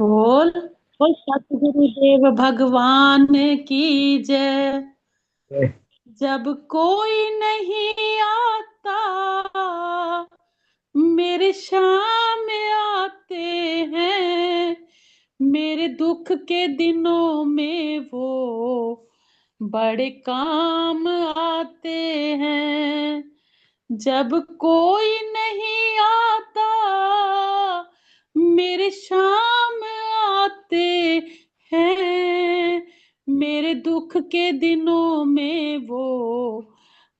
बोल बोल सतगुरुदेव भगवान की जय। जब कोई नहीं आता मेरे सामने आते हैं, मेरे दुख के दिनों में वो बड़े काम आते हैं। जब कोई नहीं आता मेरे शाम आते हैं, मेरे दुख के दिनों में वो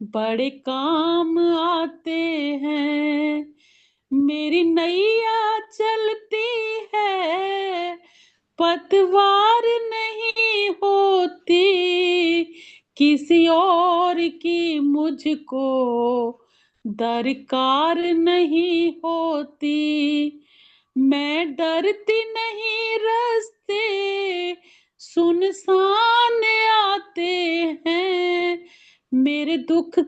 बड़े काम आते हैं। मेरी नैया चलती है, पतवार नहीं होती, किसी और की मुझको दरकार नहीं होती। मैं डरती नहीं, रास्ते सुनसान आते हैं, मेरे दुख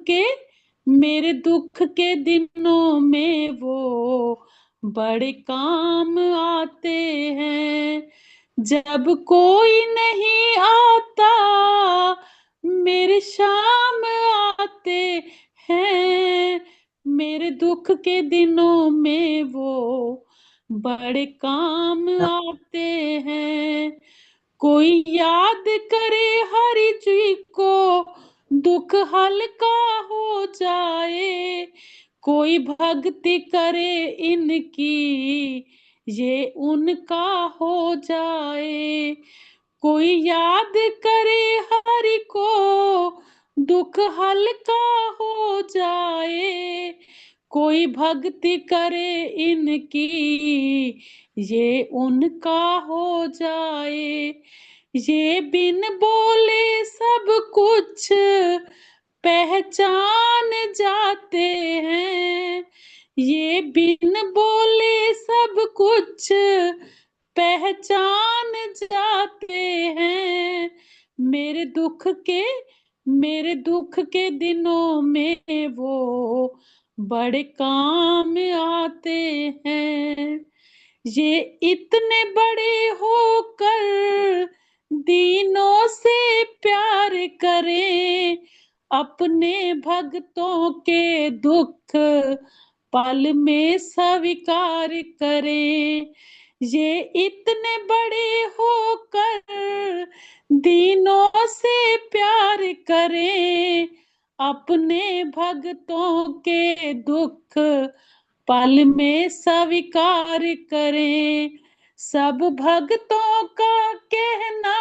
के दिनों में वो बड़े काम आते हैं। जब कोई नहीं आता मेरे शाम आते हैं, मेरे दुख के दिनों में वो बड़े काम आते हैं। कोई याद करे हरि जी को, दुख हल्का हो जाए। कोई भक्ति करे इनकी, ये उनका हो जाए। कोई याद करे हरि को, दुख हल्का हो जाए। कोई भक्ति करे इनकी, ये उनका हो जाए। ये बिन बोले सब कुछ पहचान जाते हैं, ये बिन बोले सब कुछ पहचान जाते हैं। मेरे दुख के दिनों में वो बड़े काम आते हैं। ये इतने बड़े होकर दीनों से प्यार करें, अपने भक्तों के दुख पल में स्वीकार करें। ये इतने बड़े होकर दीनों से प्यार करें, अपने भक्तों के दुख पल में स्वीकार करें। सब भक्तों का कहना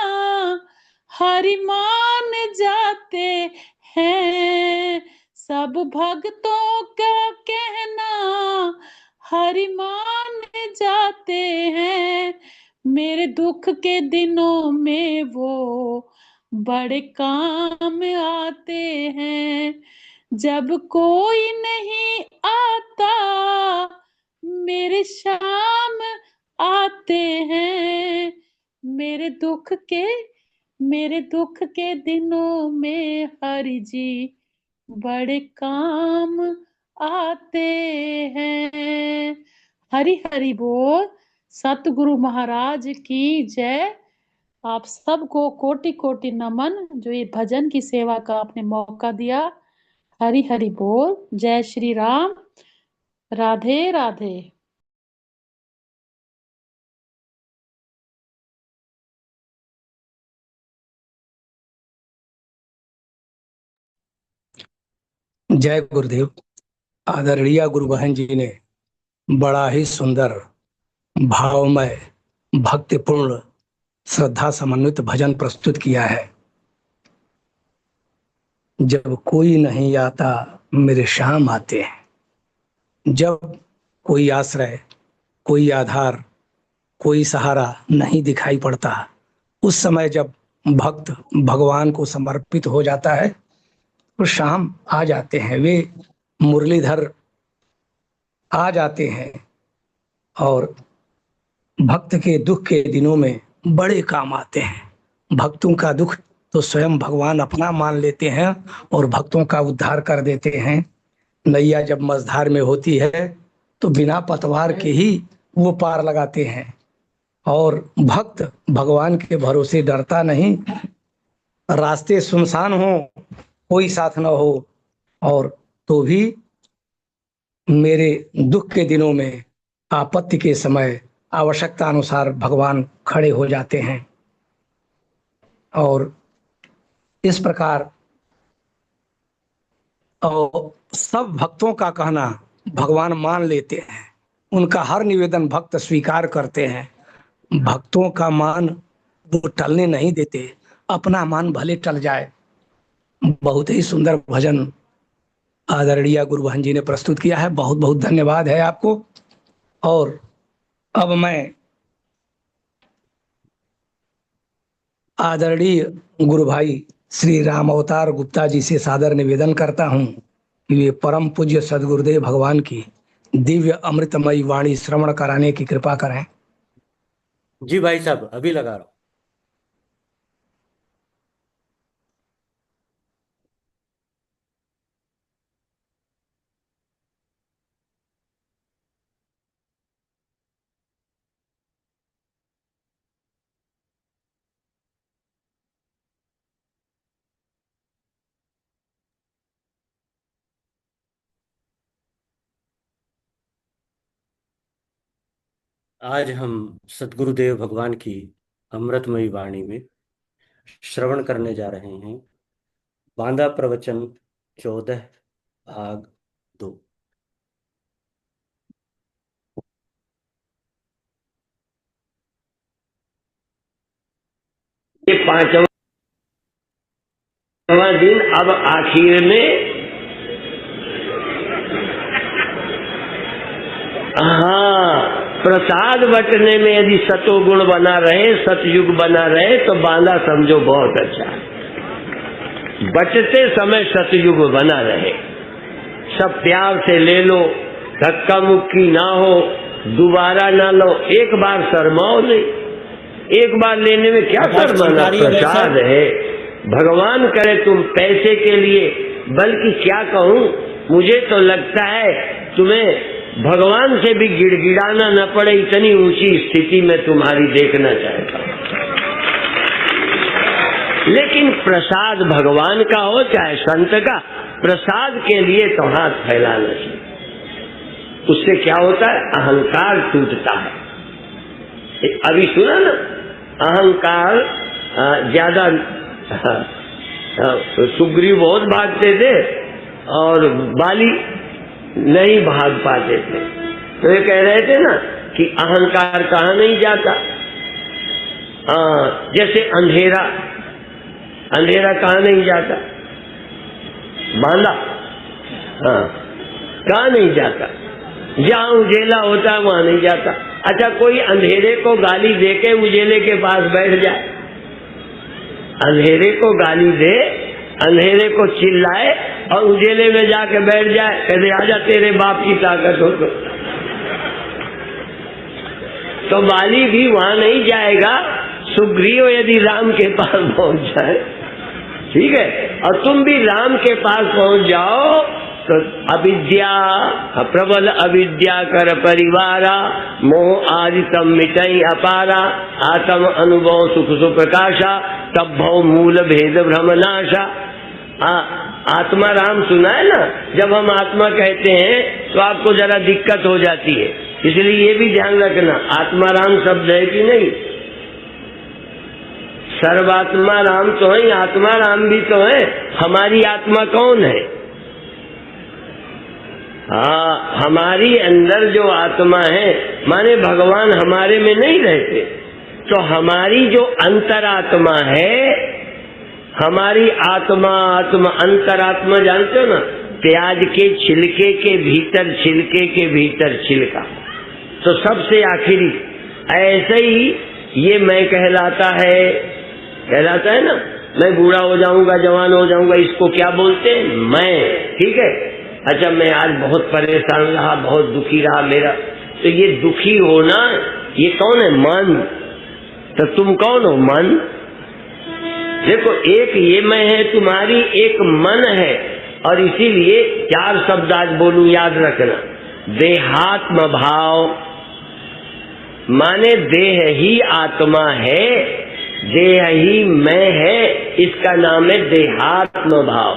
हरि मान जाते हैं, सब भक्तों का कहना हरि मान जाते हैं। मेरे दुख के दिनों में वो बड़े काम आते हैं। जब कोई नहीं आता मेरे शाम आते हैं, मेरे दुख के दिनों में हरि जी बड़े काम आते हैं। हरि हरि बोल। सतगुरु महाराज की जय। आप सबको कोटि कोटि नमन, जो ये भजन की सेवा का आपने मौका दिया। हरि हरि बोल। जय श्री राम। राधे राधे। जय गुरुदेव। आदरणीय गुरु बहन जी ने बड़ा ही सुंदर, भावमय, भक्तिपूर्ण, श्रद्धा समन्वित भजन प्रस्तुत किया है। जब कोई नहीं आता मेरे शाम आते हैं। जब कोई आश्रय, कोई आधार, कोई सहारा नहीं दिखाई पड़ता, उस समय जब भक्त भगवान को समर्पित हो जाता है तो शाम आ जाते हैं, वे मुरलीधर आ जाते हैं और भक्त के दुख के दिनों में बड़े काम आते हैं। भक्तों का दुख तो स्वयं भगवान अपना मान लेते हैं और भक्तों का उद्धार कर देते हैं। नैया जब मझधार में होती है तो बिना पतवार के ही वो पार लगाते हैं। और भक्त भगवान के भरोसे डरता नहीं। रास्ते सुनसान हो, कोई साथ न हो, और तो भी मेरे दुख के दिनों में, आपत्ति के समय आवश्यकता अनुसार भगवान खड़े हो जाते हैं। और इस प्रकार और सब भक्तों का कहना भगवान मान लेते हैं, उनका हर निवेदन भक्त स्वीकार करते हैं। भक्तों का मान वो टलने नहीं देते, अपना मान भले टल जाए। बहुत ही सुंदर भजन आदरणीय गुरुबहन जी ने प्रस्तुत किया है, बहुत बहुत धन्यवाद है आपको। और अब मैं आदरणीय गुरु भाई श्री राम अवतार गुप्ता जी से सादर निवेदन करता हूं कि वे परम पूज्य सदगुरुदेव भगवान की दिव्य अमृतमयी वाणी श्रवण कराने की कृपा करें। जी भाई साहब, अभी लगा रहा हूं। आज हम सतगुरुदेव भगवान की अमृतमयी वाणी में श्रवण करने जा रहे हैं बांदा प्रवचन 14 भाग 2। ये 5वां दिन अब आखिर में, हाँ, प्रसाद बटने में यदि सतोगुण बना रहे, सतयुग बना रहे तो बांदा समझो बहुत अच्छा है। बटते समय सतयुग बना रहे, सब प्यार से ले लो, धक्का मुक्की ना हो, दोबारा ना लो। एक बार शर्माओ नहीं, एक बार लेने में क्या शर्माना, प्रसाद है। भगवान करे तुम पैसे के लिए, बल्कि क्या कहूँ, मुझे तो लगता है तुम्हें भगवान से भी गिड़गिड़ाना न पड़े, इतनी ऊंची स्थिति में तुम्हारी देखना चाहता हूँ। लेकिन प्रसाद भगवान का हो चाहे संत का, प्रसाद के लिए तो हाथ फैलाना चाहिए। उससे क्या होता है, अहंकार टूटता है। अभी सुना ना, अहंकार ज्यादा, सुग्रीव बहुत भागते थे और बाली नहीं भाग पाते थे। तो ये कह रहे थे ना कि अहंकार कहाँ नहीं जाता। जैसे अंधेरा, अंधेरा कहाँ नहीं जाता, बांदा, हाँ, कहाँ नहीं जाता, जहाँ उजेला होता है वहां नहीं जाता। अच्छा, कोई अंधेरे को गाली दे के उजेले के पास बैठ जाए, अंधेरे को गाली दे, अंधेरे को चिल्लाए और उजेले में जाके बैठ जाए, कहते आजा तेरे बाप की ताकत हो तो बाली भी वहां नहीं जाएगा। सुग्रीव यदि राम के पास पहुंच जाए, ठीक है, और तुम भी राम के पास पहुंच जाओ तो अविद्या, प्रबल अविद्या कर परिवारा, मोह आदि तम मिटई अपारा, आत्म अनुभव सुख सुप्रकाशा, तब भव मूल भेद भ्रमनाशा। आत्मा राम सुना है ना, जब हम आत्मा कहते हैं तो आपको जरा दिक्कत हो जाती है, इसलिए ये भी ध्यान रखना, आत्मा राम शब्द है कि नहीं। सर्वात्मा राम तो है, आत्मा राम भी तो है। हमारी आत्मा कौन है? हाँ, हमारी अंदर जो आत्मा है, माने भगवान हमारे में नहीं रहते, तो हमारी जो अंतरात्मा है, हमारी आत्मा, आत्मा अंतरात्मा जानते हो ना, प्याज के छिलके के भीतर, छिलके के भीतर छिलका, तो सबसे आखिरी। ऐसे ही ये मैं कहलाता है ना, मैं बूढ़ा हो जाऊंगा, जवान हो जाऊंगा, इसको क्या बोलते हैं, मैं, ठीक है। अच्छा, मैं आज बहुत परेशान रहा, बहुत दुखी रहा मेरा, तो ये दुखी होना, ये कौन है, मन। तो तुम कौन हो, मन। देखो, एक ये मैं है तुम्हारी, एक मन है, और इसीलिए 4 शब्द आज बोलूं, याद रखना। देहात्म भाव, माने देह ही आत्मा है, देह ही मैं है, इसका नाम है देहात्म भाव।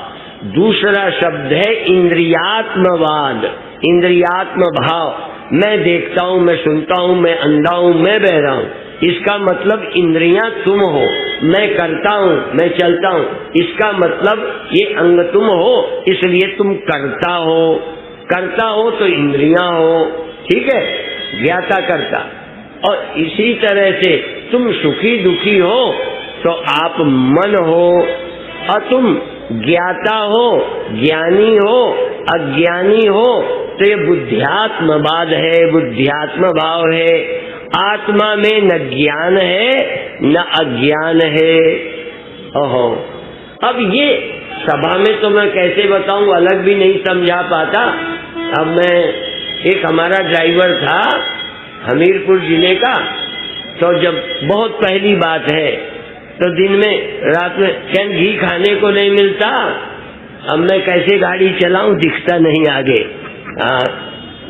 दूसरा शब्द है इंद्रियात्मवाद, इंद्रियात्म भाव। मैं देखता हूँ, मैं सुनता हूँ, मैं अंधा हूँ, मैं बहरा हूँ, इसका मतलब इंद्रियां तुम हो। मैं करता हूँ, मैं चलता हूँ, इसका मतलब ये अंग तुम हो, इसलिए तुम करता हो। करता हो तो इंद्रियां हो, ठीक है, ज्ञाता करता। और इसी तरह से तुम सुखी दुखी हो तो आप मन हो, और तुम ज्ञाता हो, ज्ञानी हो, अज्ञानी हो तो ये बुद्ध्यात्मवाद है, बुद्ध्यात्म भाव है। आत्मा में न ज्ञान है न अज्ञान है। ओहो, अब ये सभा में तो मैं कैसे बताऊं, अलग भी नहीं समझा पाता। अब मैं, एक हमारा ड्राइवर था हमीरपुर जिले का, तो जब बहुत पहली बात है तो दिन में रात में क्या घी खाने को नहीं मिलता, अब मैं कैसे गाड़ी चलाऊं, दिखता नहीं आगे।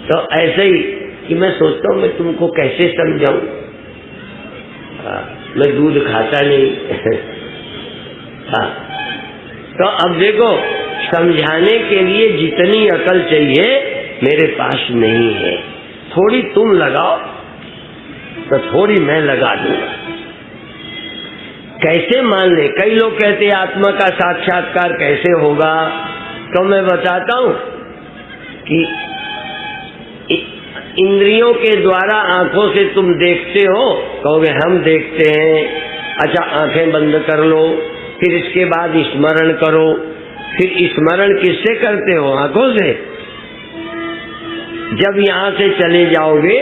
तो ऐसे ही कि मैं सोचता हूँ मैं तुमको कैसे समझाऊं, मैं दूध खाता नहीं। हाँ, तो अब देखो, समझाने के लिए जितनी अकल चाहिए मेरे पास नहीं है। थोड़ी तुम लगाओ तो थोड़ी मैं लगा दूंगा। कैसे मान ले? कई लोग कहते हैं आत्मा का साक्षात्कार कैसे होगा, तो मैं बताता हूं कि इंद्रियों के द्वारा आंखों से तुम देखते हो, कहोगे हम देखते हैं। अच्छा, आंखें बंद कर लो, फिर इसके बाद स्मरण करो। फिर स्मरण किससे करते हो? आंखों से। जब यहाँ से चले जाओगे,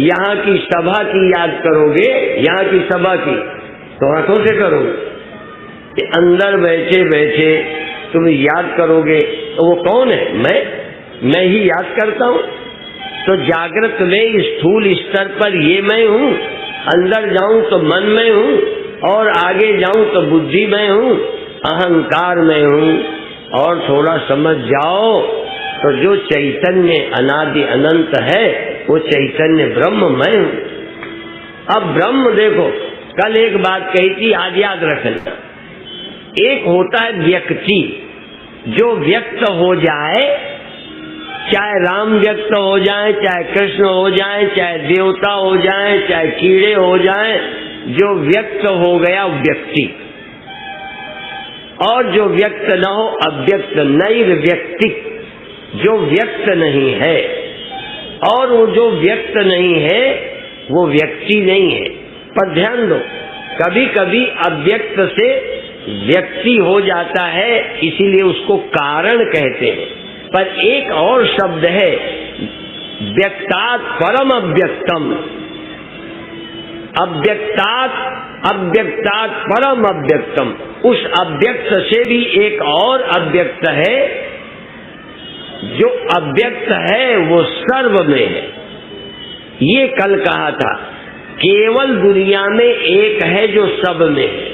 यहाँ की सभा की याद करोगे, यहाँ की सभा की, तो आंखों से करोगे। अंदर बैठे बैठे तुम याद करोगे तो वो कौन है? मैं ही याद करता हूँ। तो जागृत में स्थूल स्तर पर ये मैं हूँ, अंदर जाऊं तो मन में हूँ, और आगे जाऊं तो बुद्धि में हूँ, अहंकार में हूँ। और थोड़ा समझ जाओ तो जो चैतन्य अनादि अनंत है वो चैतन्य ब्रह्म मैं हूँ। अब ब्रह्म देखो, कल एक बात कही थी, आज याद रखना। एक होता है व्यक्ति, जो व्यक्त हो जाए, चाहे राम व्यक्त हो जाए, चाहे कृष्ण हो जाए, चाहे देवता हो जाए, चाहे कीड़े हो जाए, जो व्यक्त हो गया व्यक्ति। और जो व्यक्त न हो अव्यक्त, नैर्व्यक्ति, जो व्यक्त नहीं है। और वो जो व्यक्त नहीं है वो व्यक्ति नहीं है। पर ध्यान दो, कभी कभी अव्यक्त से व्यक्ति हो जाता है, इसीलिए उसको कारण कहते हैं। पर एक और शब्द है व्यक्तात् परम अव्यक्तम, अव्यक्तात् परम अव्यक्तम। उस अव्यक्त से भी एक और अव्यक्त है, जो अव्यक्त है वो सर्व में है। ये कल कहा था, केवल दुनिया में एक है जो सब में है।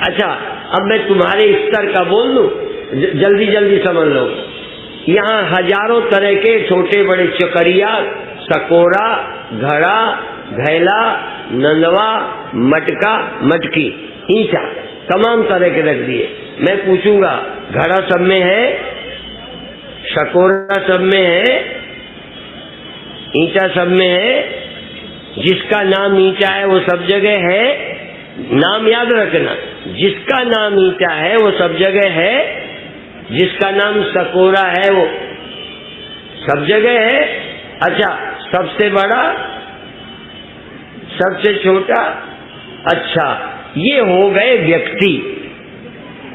अच्छा, अब मैं तुम्हारे स्तर का बोल दूं, जल्दी जल्दी समझ लो। यहाँ हजारों तरह के छोटे बड़े चकरिया, सकोरा, घड़ा, घैला, नंदवा, मटका, मटकी, ईंचा, तमाम तरह के रख दिए। मैं पूछूंगा, घड़ा सब में है, सकोरा सब में है, ईंचा सब में है। जिसका नाम ईंचा है वो सब जगह है। नाम याद रखना, जिसका नाम ईंचा है वो सब जगह है, जिसका नाम सकोरा है वो सब जगह है। अच्छा, सबसे बड़ा, सबसे छोटा। अच्छा, ये हो गए व्यक्ति।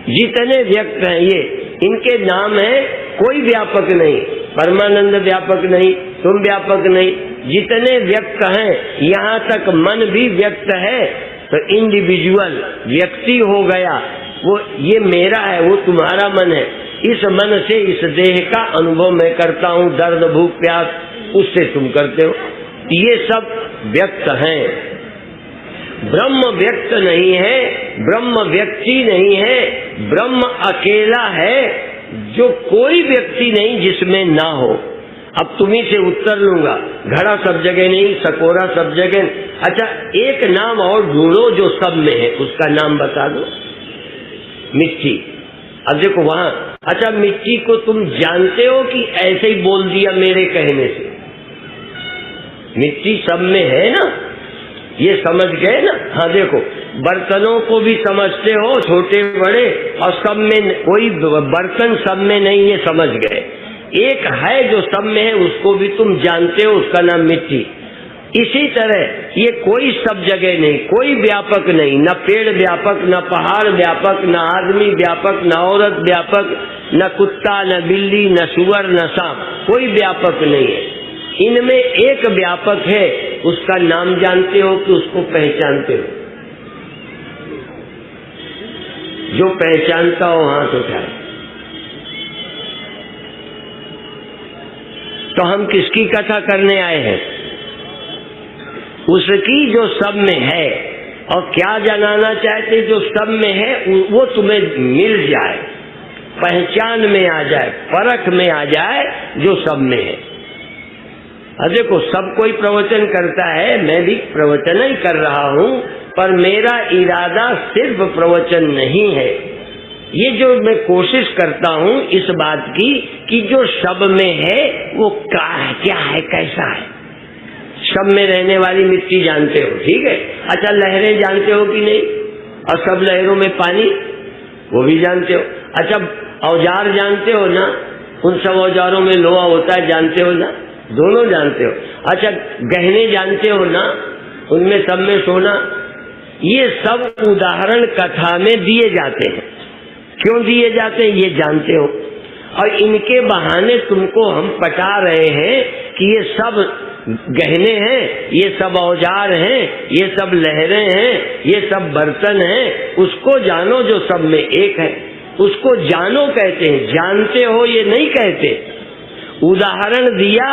जितने व्यक्त हैं ये, इनके नाम है। कोई व्यापक नहीं, परमानंद व्यापक नहीं, तुम व्यापक नहीं। जितने व्यक्त हैं, यहाँ तक मन भी व्यक्त है, तो इंडिविजुअल व्यक्ति हो गया। वो ये मेरा है, वो तुम्हारा मन है। इस मन से इस देह का अनुभव मैं करता हूँ, दर्द भूख प्यास, उससे तुम करते हो। ये सब व्यक्त हैं। ब्रह्म व्यक्त नहीं है, ब्रह्म व्यक्ति नहीं है, ब्रह्म अकेला है, जो कोई व्यक्ति नहीं जिसमें ना हो। अब तुम्ही से उत्तर लूंगा, घड़ा सब जगह नहीं, सकोरा सब जगह नहीं। अच्छा, एक नाम और ढूंढो जो सब में है, उसका नाम बता दो। मिट्टी। अब देखो वहां, अच्छा मिट्टी को तुम जानते हो कि ऐसे ही बोल दिया मेरे कहने से? मिट्टी सब में है ना, ये समझ गए ना? हाँ देखो, बर्तनों को भी समझते हो, छोटे बड़े, और सब में कोई बर्तन सब में नहीं, ये समझ गए। एक है जो सब में है, उसको भी तुम जानते हो, उसका नाम मिट्टी। इसी तरह ये कोई सब जगह नहीं, कोई व्यापक नहीं, न पेड़ व्यापक, न पहाड़ व्यापक, न आदमी व्यापक, न औरत व्यापक, न कुत्ता, न बिल्ली, न सुअर, न सांप, कोई व्यापक नहीं है। इनमें एक व्यापक है, उसका नाम जानते हो कि उसको पहचानते हो? जो पहचानता हो हाथ उठाए। तो हम किसकी कथा करने आए हैं? उसकी जो सब में है। और क्या जानना चाहते? जो सब में है वो तुम्हें मिल जाए, पहचान में आ जाए, परख में आ जाए, जो सब में है। अब देखो, सब कोई प्रवचन करता है, मैं भी प्रवचन ही कर रहा हूं, पर मेरा इरादा सिर्फ प्रवचन नहीं है। ये जो मैं कोशिश करता हूं इस बात की कि जो सब में है वो क्या है, कैसा है। सब में रहने वाली मिट्टी जानते हो, ठीक है। अच्छा, लहरें जानते हो कि नहीं? और सब लहरों में पानी, वो भी जानते हो। अच्छा, औजार जानते हो ना? उन सब औजारों में लोहा होता है, जानते हो ना? दोनों जानते हो। अच्छा, गहने जानते हो ना? उनमें सब में सोना। ये सब उदाहरण कथा में दिए जाते हैं। क्यों दिए जाते हैं ये जानते हो। और इनके बहाने तुमको हम पटा रहे हैं कि ये सब गहने हैं, ये सब औजार हैं, ये सब लहरें हैं, ये सब बर्तन हैं। उसको जानो जो सब में एक है, उसको जानो कहते हैं। जानते हो ये नहीं कहते। उदाहरण दिया,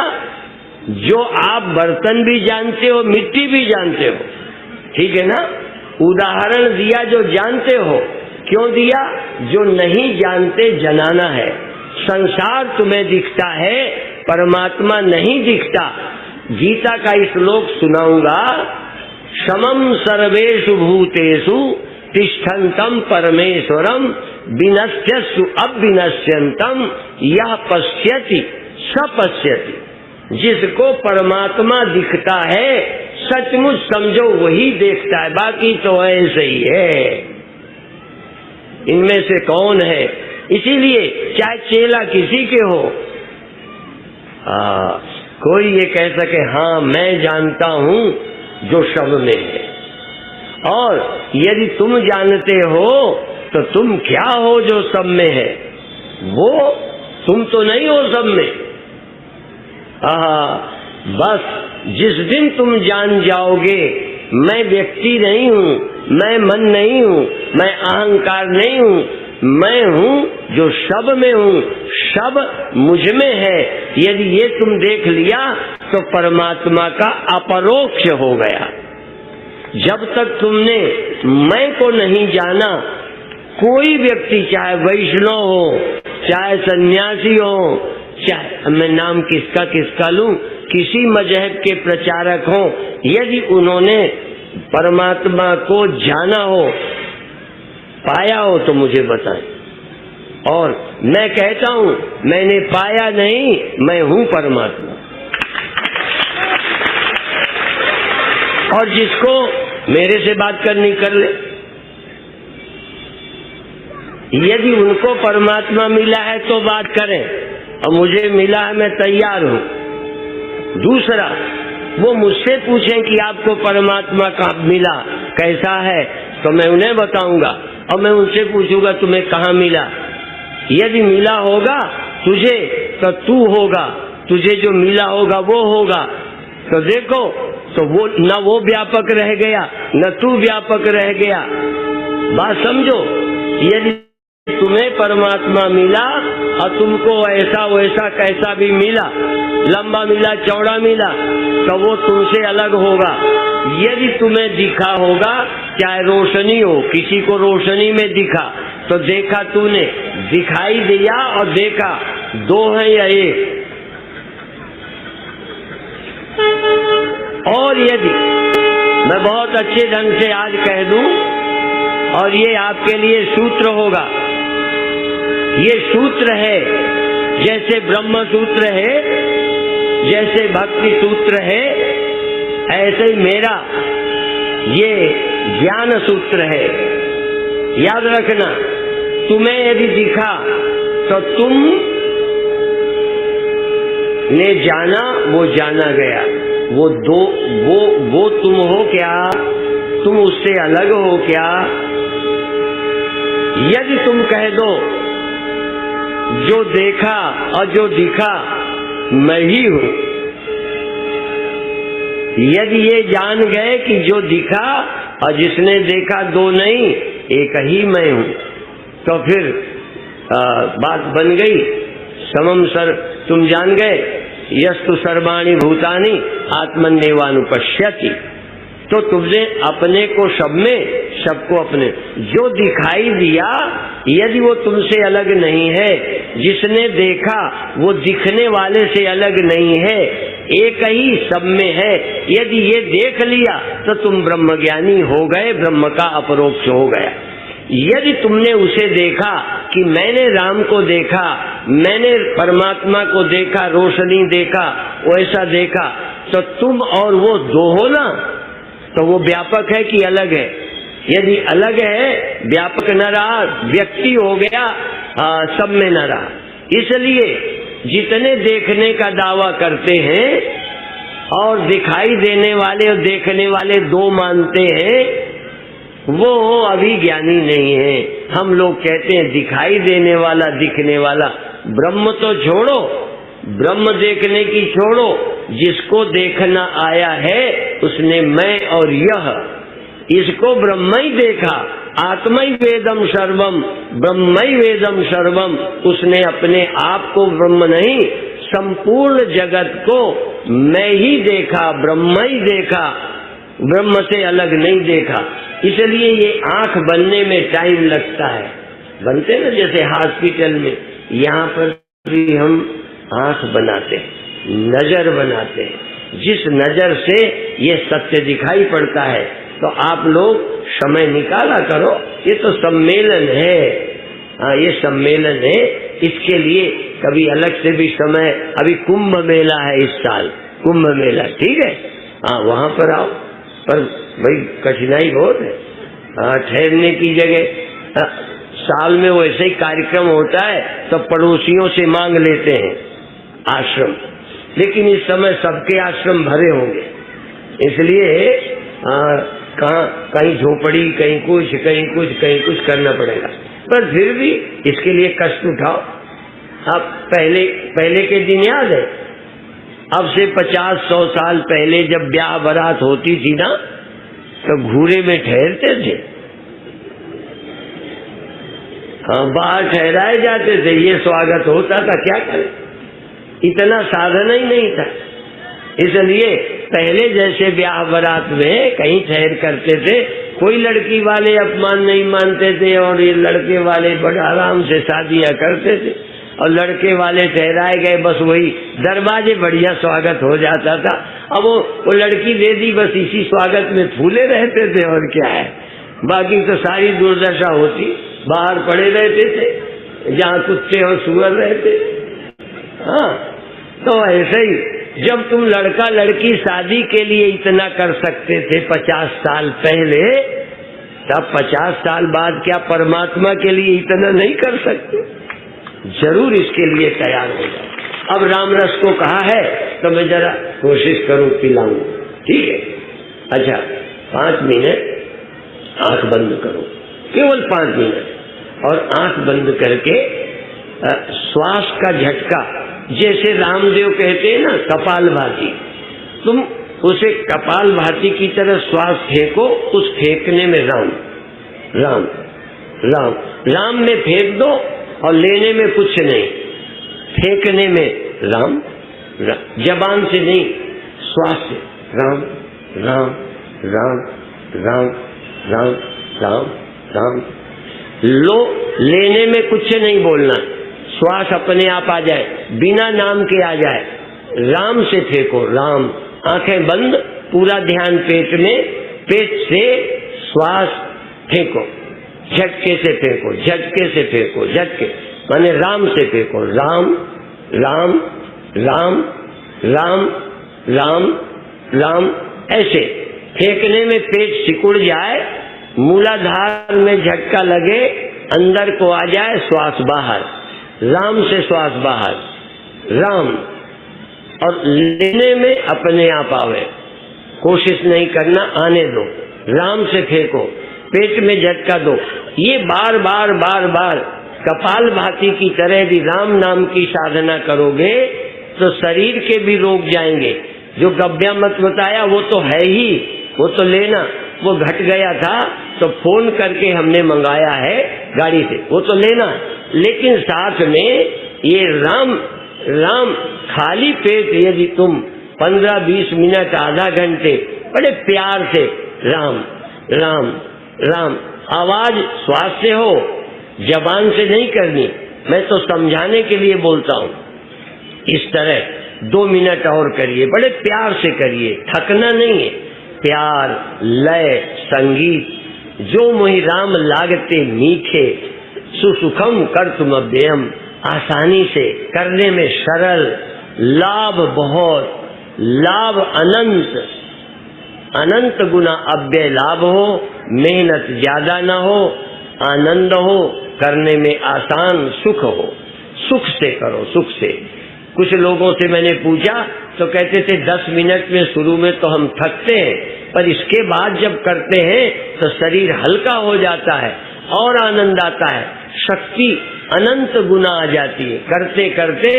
जो आप बर्तन भी जानते हो, मिट्टी भी जानते हो, ठीक है ना? उदाहरण दिया जो जानते हो। क्यों दिया? जो नहीं जानते जनाना है। संसार तुम्हें दिखता है, परमात्मा नहीं दिखता। गीता का श्लोक सुनाऊंगा। समम सर्वेषु भूतेषु तिष्ठन्तं परमेश्वरम विनश्यसु अविनश्यन्तं यह पश्यति स पश्यति। जिसको परमात्मा दिखता है, सचमुच समझो वही देखता है, बाकी तो ऐसे ही है। इनमें से कौन है? इसीलिए चाहे चेला किसी के हो, कोई ये कह सके हाँ मैं जानता हूं जो सब में है। और यदि तुम जानते हो तो तुम क्या हो जो सब में है? वो तुम तो नहीं हो सब में। बस जिस दिन तुम जान जाओगे मैं व्यक्ति नहीं हूं, मैं मन नहीं हूं, मैं अहंकार नहीं हूं, मैं हूं जो सब में हूं, सब मुझ में है। यदि ये तुम देख लिया तो परमात्मा का अपरोक्ष हो गया। जब तक तुमने मैं को नहीं जाना, कोई व्यक्ति चाहे वैष्णव हो, चाहे सन्यासी हो, चाहे मैं नाम किसका किसका लूं, किसी मजहब के प्रचारक हो, यदि उन्होंने परमात्मा को जाना हो, पाया हो तो मुझे बताएं। और मैं कहता हूं मैंने पाया नहीं, मैं हूं परमात्मा। और जिसको मेरे से बात करनी कर ले। यदि उनको परमात्मा मिला है तो बात करें, और मुझे मिला है मैं तैयार हूं। दूसरा, वो मुझसे पूछें कि आपको परमात्मा कहाँ मिला, कैसा है, तो मैं उन्हें बताऊंगा। और मैं उनसे पूछूंगा तुम्हें कहाँ मिला। यदि मिला होगा तुझे तो तू होगा, तुझे जो मिला होगा वो होगा। तो देखो, तो वो न वो व्यापक रह गया न तू व्यापक रह गया। बात समझो। यदि तुम्हें परमात्मा मिला और तुमको ऐसा वैसा कैसा भी मिला, लंबा मिला चौड़ा मिला, तो वो तुमसे अलग होगा। यदि तुम्हें दिखा होगा, चाहे रोशनी हो, किसी को रोशनी में दिखा तो देखा तूने, दिखाई दिया और देखा, दो है या एक? और यदि मैं बहुत अच्छे ढंग से आज कह दूं, और ये आपके लिए सूत्र होगा, ये सूत्र है, जैसे ब्रह्म सूत्र है, जैसे भक्ति सूत्र है, ऐसे ही मेरा ये ज्ञान सूत्र है। याद रखना, तुम्हें यदि दिखा तो तुम ने जाना, वो जाना गया। वो तुम हो क्या? तुम उससे अलग हो क्या? यदि तुम कह दो जो देखा और जो दिखा मैं ही हूं, यदि ये जान गए कि जो दिखा और जिसने देखा दो नहीं, एक ही मैं हूं, तो फिर बात बन गई। समम सर, तुम जान गए, यस्तु सर्वाणि भूतानि आत्मन्येवानुपश्यति, तो तुमने अपने को सब में, सबको अपने, जो दिखाई दिया यदि वो तुमसे अलग नहीं है, जिसने देखा वो दिखने वाले से अलग नहीं है, एक ही सब में है, यदि ये देख लिया तो तुम ब्रह्मज्ञानी हो गए, ब्रह्म का अपरोक्ष हो गया। यदि तुमने उसे देखा कि मैंने राम को देखा, मैंने परमात्मा को देखा, रोशनी देखा, वैसा देखा, तो तुम और वो दो हो ना, तो वो व्यापक है कि अलग है? यदि अलग है, व्यापक न रहा, व्यक्ति हो गया, सब में न रहा। इसलिए जितने देखने का दावा करते हैं और दिखाई देने वाले और देखने वाले दो मानते हैं, वो अभी ज्ञानी नहीं है। हम लोग कहते हैं दिखाई देने वाला, दिखने वाला। ब्रह्म तो छोड़ो, ब्रह्म देखने की छोड़ो, जिसको देखना आया है उसने मैं और यह, इसको ब्रह्म ही देखा। आत्मै वेदम सर्वम, ब्रह्मै वेदम सर्वम। उसने अपने आप को ब्रह्म नहीं, संपूर्ण जगत को मैं ही देखा, ब्रह्म ही देखा, ब्रह्म से अलग नहीं देखा। इसलिए ये आंख बनने में टाइम लगता है। बनते ना, जैसे हॉस्पिटल में, यहाँ पर भी हम आंख बनाते हैं, नजर बनाते हैं, जिस नजर से ये सत्य दिखाई पड़ता है। तो आप लोग समय निकाला करो, ये तो सम्मेलन है। हाँ, ये सम्मेलन है, इसके लिए कभी अलग से भी समय, अभी कुंभ मेला है इस साल, कुंभ मेला, ठीक है, हाँ वहां पर आओ। पर भाई कठिनाई बहुत है, हाँ ठहरने की जगह, साल में वैसे ही कार्यक्रम होता है तो पड़ोसियों से मांग लेते हैं आश्रम, लेकिन इस समय सबके आश्रम भरे होंगे, इसलिए कहीं झोपड़ी, कहीं कुछ, कहीं कुछ, कहीं कुछ करना पड़ेगा। पर फिर भी इसके लिए कष्ट उठाओ। अब पहले के दिन याद है, अब से 50-100 साल पहले जब ब्याह बारात होती थी ना, तो घूरे में ठहरते थे, हाँ बाहर ठहराए जाते थे, ये स्वागत होता था। क्या करें, इतना साधन ही नहीं था, इसलिए पहले जैसे ब्याह बारात में कहीं ठहर करते थे। कोई लड़की वाले अपमान नहीं मानते थे और ये लड़के वाले बड़ा आराम से शादियां करते थे, और लड़के वाले ठहराए गए, बस वही दरवाजे बढ़िया स्वागत हो जाता था। अब वो लड़की दे दी, बस इसी स्वागत में फूले रहते थे, और क्या है, बाकी तो सारी दुर्दशा होती, बाहर पड़े रहते थे जहाँ कुत्ते और सुअर रहते। हाँ, तो ऐसे ही जब तुम लड़का लड़की शादी के लिए इतना कर सकते थे 50 साल पहले, तब 50 साल बाद क्या परमात्मा के लिए इतना नहीं कर सकते? जरूर इसके लिए तैयार हो जाओ। अब राम रस को कहा है तो मैं जरा कोशिश करूं पिलाऊं, ठीक है? अच्छा, 5 मिनट आंख बंद करो, केवल 5 मिनट, और आंख बंद करके श्वास का झटका, जैसे रामदेव कहते हैं ना कपालभाति, तुम उसे कपालभाति की तरह श्वास फेंको। उस फेंकने में राम राम राम राम में फेंक दो, और लेने में कुछ नहीं, फेंकने में राम राम, जबान से नहीं, श्वास से राम राम राम राम राम राम राम। लो, लेने में कुछ नहीं बोलना, श्वास अपने आप आ जाए, बिना नाम के आ जाए। राम से फेंको, राम, आंखें बंद पूरा ध्यान पेट में, पेट से श्वास फेंको, झटके से फेंको, झटके से फेंको, झटके माने राम से फेंको, राम राम राम राम राम राम। ऐसे फेंकने में पेट सिकुड़ जाए, मूलाधार में झटका लगे, अंदर को आ जाए, श्वास बाहर, राम से श्वास बाहर, राम। और लेने में अपने आप आवे, कोशिश नहीं करना, आने दो, राम से फेंको, पेट में झटका दो। ये बार बार बार बार कपाल भाती की तरह यदि राम नाम की साधना करोगे तो शरीर के भी रोग जाएंगे। जो गब्या मत बताया वो तो है ही, वो तो लेना, वो घट गया था तो फोन करके हमने मंगाया है गाड़ी से, वो तो लेना। लेकिन साथ में ये राम राम खाली पेट यदि तुम 15-20 मिनट, आधा घंटे बड़े प्यार से राम राम राम, आवाज श्वास से हो, जबान से नहीं करनी, मैं तो समझाने के लिए बोलता हूँ। इस तरह 2 मिनट और करिए, बड़े प्यार से करिए, थकना नहीं है। प्यार, लय, संगीत, जो मोहि राम लागते मीठे, सुसुखम कर तुम अव्ययम, आसानी से करने में सरल, लाभ बहुत, लाभ अनंत, अनंत गुना अव्यय लाभ हो, मेहनत ज्यादा ना हो, आनंद हो, करने में आसान, सुख हो, सुख से करो, सुख से। कुछ लोगों से मैंने पूछा तो कहते थे 10 मिनट में शुरू में तो हम थकते हैं, पर इसके बाद जब करते हैं तो शरीर हल्का हो जाता है और आनंद आता है, शक्ति अनंत गुना आ जाती है, करते करते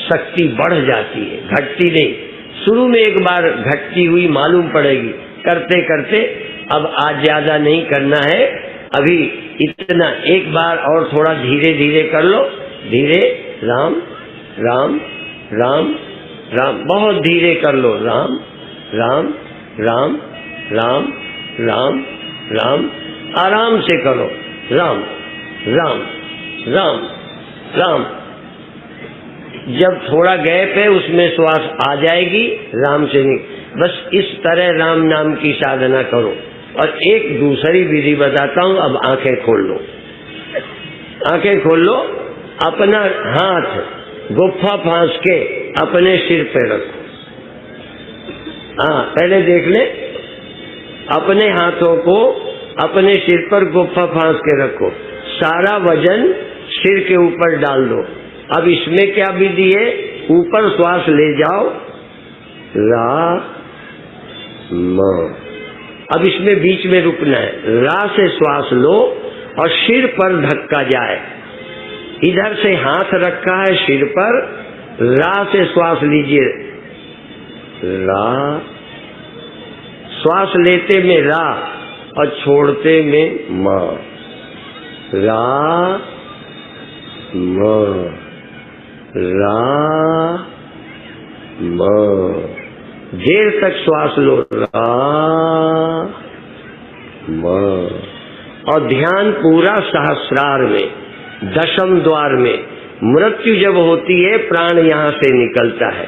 शक्ति बढ़ जाती है, घटती नहीं। शुरू में एक बार घटती हुई मालूम पड़ेगी, करते करते अब आज ज्यादा नहीं करना है, अभी इतना, एक बार और थोड़ा धीरे धीरे कर लो, धीरे, राम राम राम राम, बहुत धीरे कर लो, राम राम राम राम राम राम, आराम से करो, राम राम राम राम। जब थोड़ा गैप है उसमें श्वास आ जाएगी, राम से नहीं, बस इस तरह राम नाम की साधना करो। और एक दूसरी विधि बताता हूँ, अब आंखें खोल लो, आंखें खोल लो, अपना हाथ गुफ्फा फांस के अपने सिर पे रखो। हाँ, पहले देख ले, अपने हाथों को अपने सिर पर गुफ्फा फांस के रखो, सारा वजन सिर के ऊपर डाल दो। अब इसमें क्या विधि है, ऊपर श्वास ले जाओ, रा म, अब इसमें बीच में रुकना है, रा से श्वास लो और सिर पर धक्का जाए, इधर से हाथ रखा है सिर पर, रा से श्वास लीजिए, रा, श्वास लेते में रा और छोड़ते में म, रा म, रा म, देर तक श्वास लो, रा म, और ध्यान पूरा सहस्रार में, दशम द्वार में। मृत्यु जब होती है प्राण यहाँ से निकलता है,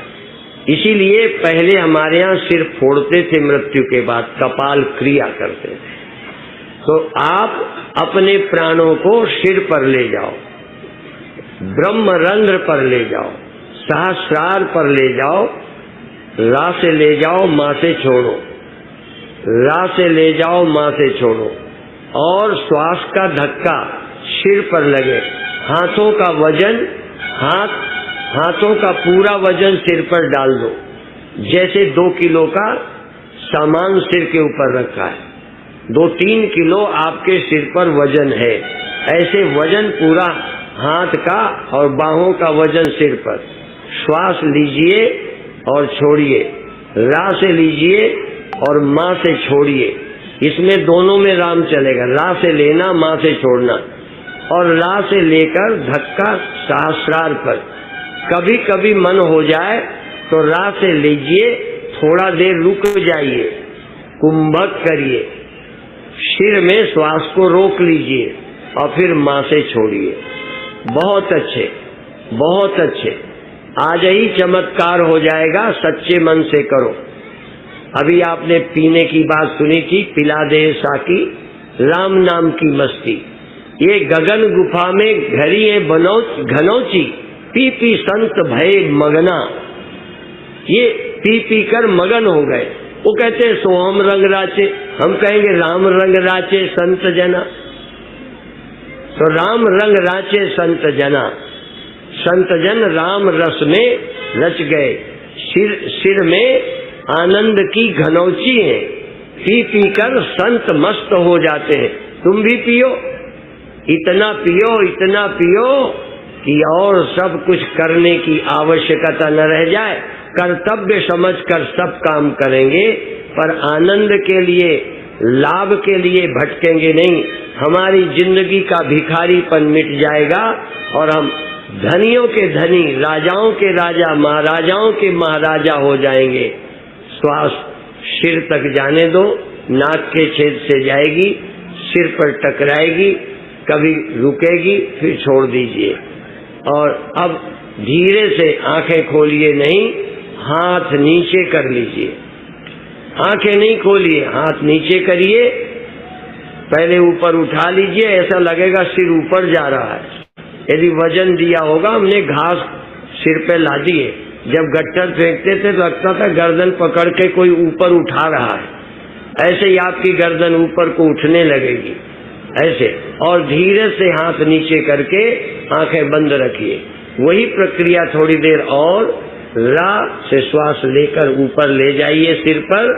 इसीलिए पहले हमारे यहाँ सिर फोड़ते थे, मृत्यु के बाद कपाल क्रिया करते थे। तो आप अपने प्राणों को सिर पर ले जाओ, ब्रह्मरंध्र पर ले जाओ, सहस्रार पर ले जाओ, रा से ले जाओ, माँ से छोड़ो, रा से ले जाओ, माँ से छोड़ो, और श्वास का धक्का सिर पर लगे, हाथों का वजन, हाथों का पूरा वजन सिर पर डाल दो, जैसे 2 किलो का सामान सिर के ऊपर रखा है, 2-3 किलो आपके सिर पर वजन है, ऐसे वजन पूरा हाथ का और बाहों का वजन सिर पर। श्वास लीजिए और छोड़िए, रा से लीजिए और माँ से छोड़िए, इसमें दोनों में राम चलेगा, रा से लेना, माँ से छोड़ना, और रा से लेकर धक्का सहस्रार पर। कभी कभी मन हो जाए तो रा से लीजिए, थोड़ा देर रुक जाइए, कुंभक करिए, सिर में श्वास को रोक लीजिए और फिर माँ से छोड़िए। बहुत अच्छे, बहुत अच्छे, आज ही चमत्कार हो जाएगा, सच्चे मन से करो। अभी आपने पीने की बात सुनी थी, पिला दे साकी राम नाम की मस्ती। ये गगन गुफा में घरी है घनौची, पी पी संत भय मगना। ये पी पी कर मगन हो गए। वो कहते हैं सोहम रंग राचे, हम कहेंगे राम रंग राचे संत जना। तो राम रंग राचे संत जना, संत जन राम रस में रच गए। सिर में आनंद की घनौची है, पी पी कर संत मस्त हो जाते हैं। तुम भी पियो, इतना पियो कि और सब कुछ करने की आवश्यकता न रह जाए। कर्तव्य समझकर सब काम करेंगे, पर आनंद के लिए, लाभ के लिए भटकेंगे नहीं। हमारी जिंदगी का भिखारीपन मिट जाएगा और हम धनियों के धनी, राजाओं के राजा, महाराजाओं के महाराजा हो जाएंगे। श्वास सिर तक जाने दो, नाक के छेद से जाएगी, सिर पर टकराएगी, कभी रुकेगी, फिर छोड़ दीजिए। और अब धीरे से आंखें खोलिए नहीं, हाथ नीचे कर लीजिए। आंखें नहीं खोलिए, हाथ नीचे करिए। पहले ऊपर उठा लीजिए, ऐसा लगेगा सिर ऊपर जा रहा है। यदि वजन दिया होगा, हमने घास सिर पे ला दिए, जब गट्टर फेंकते थे तो लगता था गर्दन पकड़ के कोई ऊपर उठा रहा है। ऐसे ही आपकी गर्दन ऊपर को उठने लगेगी, ऐसे। और धीरे से हाथ नीचे करके आंखें बंद रखिए। वही प्रक्रिया थोड़ी देर और, रा से श्वास लेकर ऊपर ले जाइए सिर पर।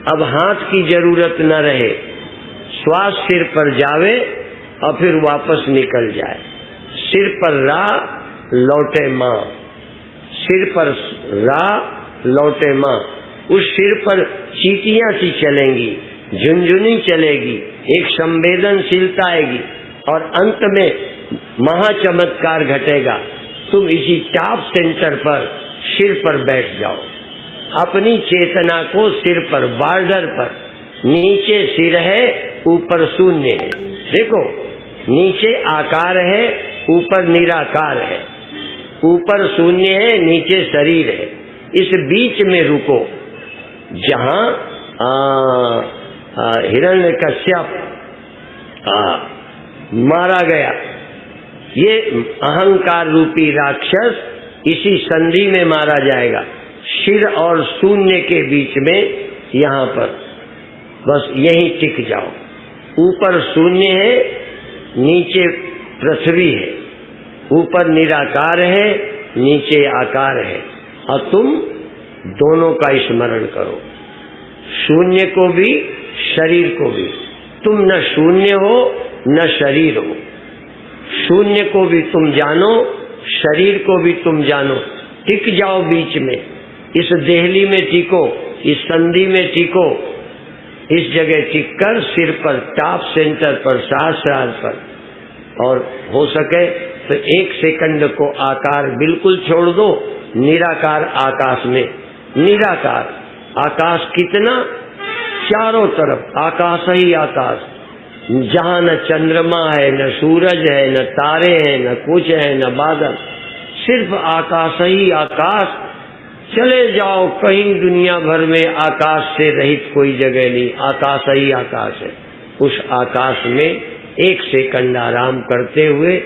अब हाथ की जरूरत न रहे, श्वास सिर पर जावे और फिर वापस निकल जाए। सिर पर रा, लौटे माँ, सिर पर रा, लौटे माँ। उस सिर पर चींटियां सी चलेंगी, झुनझुनी चलेगी, एक संवेदनशीलता आएगी और अंत में महाचमत्कार घटेगा। तुम इसी टॉप सेंटर पर सिर पर बैठ जाओ। अपनी चेतना को सिर पर, बॉर्डर पर, नीचे सिर है, ऊपर शून्य है। देखो, नीचे आकार है, ऊपर निराकार है, ऊपर शून्य है, नीचे शरीर है। इस बीच में रुको, जहां हिरण्यकश्यप मारा गया, ये अहंकार रूपी राक्षस इसी संधि में मारा जाएगा। सिर और शून्य के बीच में, यहाँ पर बस यहीं टिक जाओ। ऊपर शून्य है, नीचे पृथ्वी है, ऊपर निराकार है, नीचे आकार है। और तुम दोनों का स्मरण करो, शून्य को भी, शरीर को भी। तुम न शून्य हो न शरीर हो। शून्य को भी तुम जानो, शरीर को भी तुम जानो। टिक जाओ बीच में, इस देहली में टिको, इस संधि में टिको। इस जगह टिक कर सिर पर, टॉप सेंटर पर, सहस्रार पर। और हो सके तो 1 सेकंड को आकार बिल्कुल छोड़ दो, निराकार आकाश में। निराकार आकाश कितना, चारों तरफ आकाश ही आकाश, जहां न चंद्रमा है, न सूरज है, न तारे हैं, न कुछ है, न बादल, सिर्फ आकाश ही आकाश। चले जाओ कहीं दुनिया भर में, आकाश से रहित कोई जगह नहीं, आकाश ही आकाश है। उस आकाश में 1 सेकंड आराम करते हुए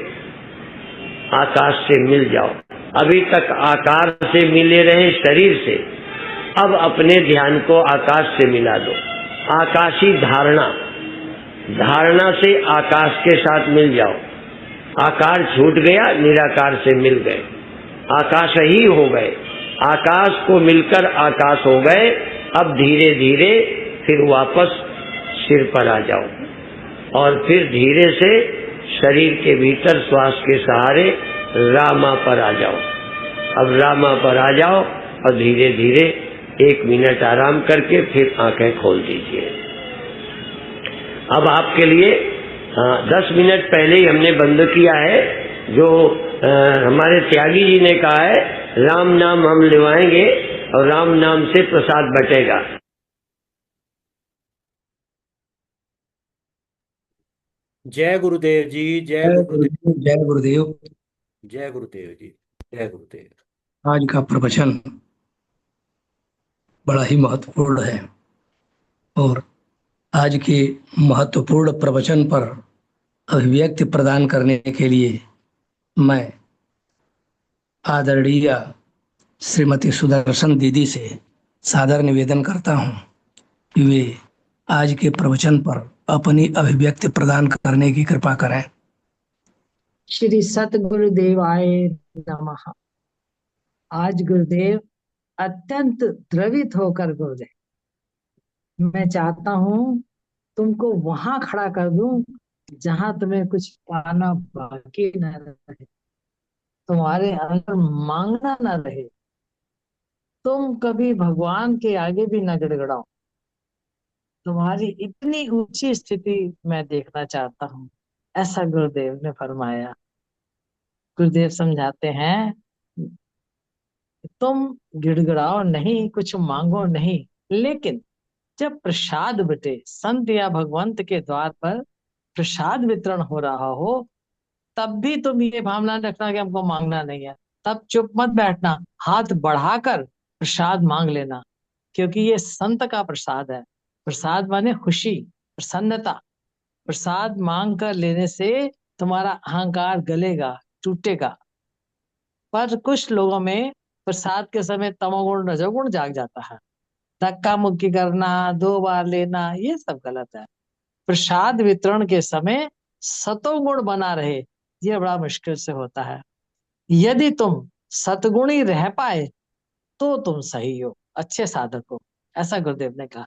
आकाश से मिल जाओ। अभी तक आकार से मिले रहे, शरीर से, अब अपने ध्यान को आकाश से मिला दो। आकाशी धारणा, धारणा से आकाश के साथ मिल जाओ। आकार छूट गया, निराकार से मिल गए, आकाश ही हो गए। आकाश को मिलकर आकाश हो गए। अब धीरे धीरे फिर वापस सिर पर आ जाओ और फिर धीरे से शरीर के भीतर श्वास के सहारे रामा पर आ जाओ। अब रामा पर आ जाओ और धीरे धीरे 1 मिनट आराम करके फिर आंखें खोल दीजिए। अब आपके लिए 10 मिनट पहले ही हमने बंद किया है, जो हमारे त्यागी जी ने कहा है, राम नाम हम लिवाएंगे और राम नाम से प्रसाद बटेगा। जय गुरुदेव जी, जय जय गुरुदेव, गुरुदेव, जय गुरुदेव। जय गुरुदेव जी, जय गुरुदेव। आज का प्रवचन बड़ा ही महत्वपूर्ण है। और आज के महत्वपूर्ण प्रवचन पर अभिव्यक्ति प्रदान करने के लिए मैं आदरणीय श्रीमती सुदर्शन दीदी से सादर निवेदन करता हूँ कि वे आज के प्रवचन पर अपनी अभिव्यक्ति प्रदान करने की कृपा करें। श्री सतगुरुदेवाय नमः। आज गुरुदेव अत्यंत द्रवित होकर गुरुदेव, मैं चाहता हूँ तुमको वहां खड़ा कर दूं जहां तुम्हें कुछ पाना बाकी न रहे, तुम्हारे अंदर मांगना न रहे, तुम कभी भगवान के आगे भी न गिड़गिड़ाओ। तुम्हारी इतनी ऊंची स्थिति मैं देखना चाहता हूँ, ऐसा गुरुदेव ने फरमाया। गुरुदेव समझाते हैं, तुम गिड़गिड़ाओ नहीं, कुछ मांगो नहीं, लेकिन जब प्रसाद बटे, संत या भगवंत के द्वार पर प्रसाद वितरण हो रहा हो, तब भी तुम ये भावना रखना कि हमको मांगना नहीं है। तब चुप मत बैठना, हाथ बढ़ाकर प्रसाद मांग लेना, क्योंकि ये संत का प्रसाद है। प्रसाद माने खुशी, प्रसन्नता। प्रसाद मांग कर लेने से तुम्हारा अहंकार गलेगा, टूटेगा। पर कुछ लोगों में प्रसाद के समय तमोगुण रजोगुण जाग जाता है। धक्का मुक्की करना, 2 बार लेना, ये सब गलत है। प्रसाद वितरण के समय सतोगुण बना रहे, ये बड़ा मुश्किल से होता है। यदि तुम सतगुणी रह पाए तो तुम सही हो, अच्छे साधक हो, ऐसा गुरुदेव ने कहा।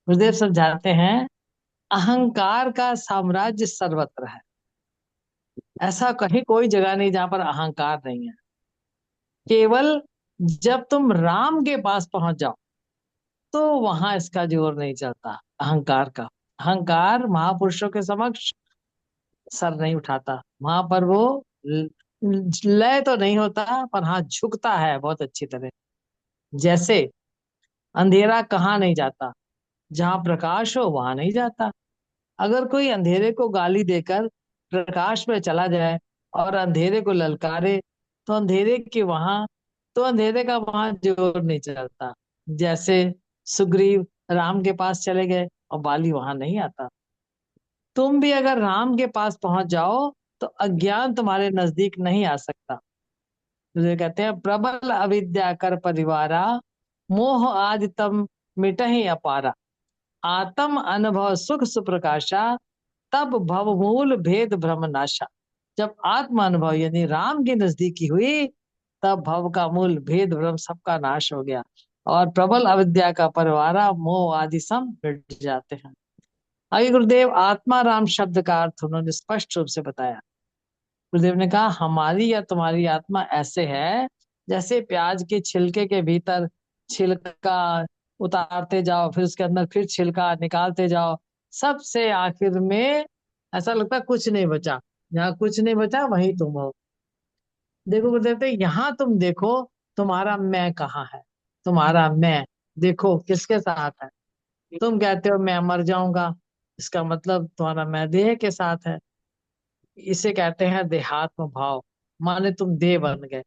गुरुदेव समझाते हैं, अहंकार का साम्राज्य सर्वत्र है। ऐसा कहीं कोई जगह नहीं जहां पर अहंकार नहीं है। केवल जब तुम राम के पास पहुंच जाओ तो वहां इसका जोर नहीं चलता, अहंकार का। अहंकार महापुरुषों के समक्ष सर नहीं उठाता, वहां पर वो लय तो नहीं होता, पर हाँ झुकता है बहुत अच्छी तरह। जैसे अंधेरा कहाँ नहीं जाता, जहां प्रकाश हो वहां नहीं जाता। अगर कोई अंधेरे को गाली देकर प्रकाश में चला जाए और अंधेरे को ललकारे, तो अंधेरे का वहां जोर नहीं चलता। जैसे सुग्रीव राम के पास चले गए और बाली वहां नहीं आता। तुम भी अगर राम के पास पहुंच जाओ तो अज्ञान तुम्हारे नजदीक नहीं आ सकता। तो कहते हैं, प्रबल अविद्या कर परिवारा, मोह आदि तम मिटहि अपारा, आत्म अनुभव सुख सुप्रकाशा, तब भव मूल भेद भ्रम नाशा। जब आत्म अनुभव यानी राम की नजदीकी हुई, तब भव का मूल भेद भ्रम सबका नाश हो गया और प्रबल अविद्या का परिवारा, मोह आदि सब मिट जाते हैं। आगे गुरुदेव आत्मा राम शब्द का अर्थ उन्होंने स्पष्ट रूप से बताया। गुरुदेव ने कहा, हमारी या तुम्हारी आत्मा ऐसे है जैसे प्याज के छिलके के भीतर छिलका उतारते जाओ, फिर उसके अंदर फिर छिलका निकालते जाओ, सबसे आखिर में ऐसा लगता है कुछ नहीं बचा। जहाँ कुछ नहीं बचा वही तुम हो। देखो गुरुदेव, यहाँ तुम देखो तुम्हारा मैं कहाँ है। तुम्हारा मैं देखो किसके साथ है। तुम कहते हो मैं मर जाऊंगा, इसका मतलब तुम्हारा मैं देह के साथ है। इसे कहते हैं देहात्म भाव, माने तुम देह बन गए।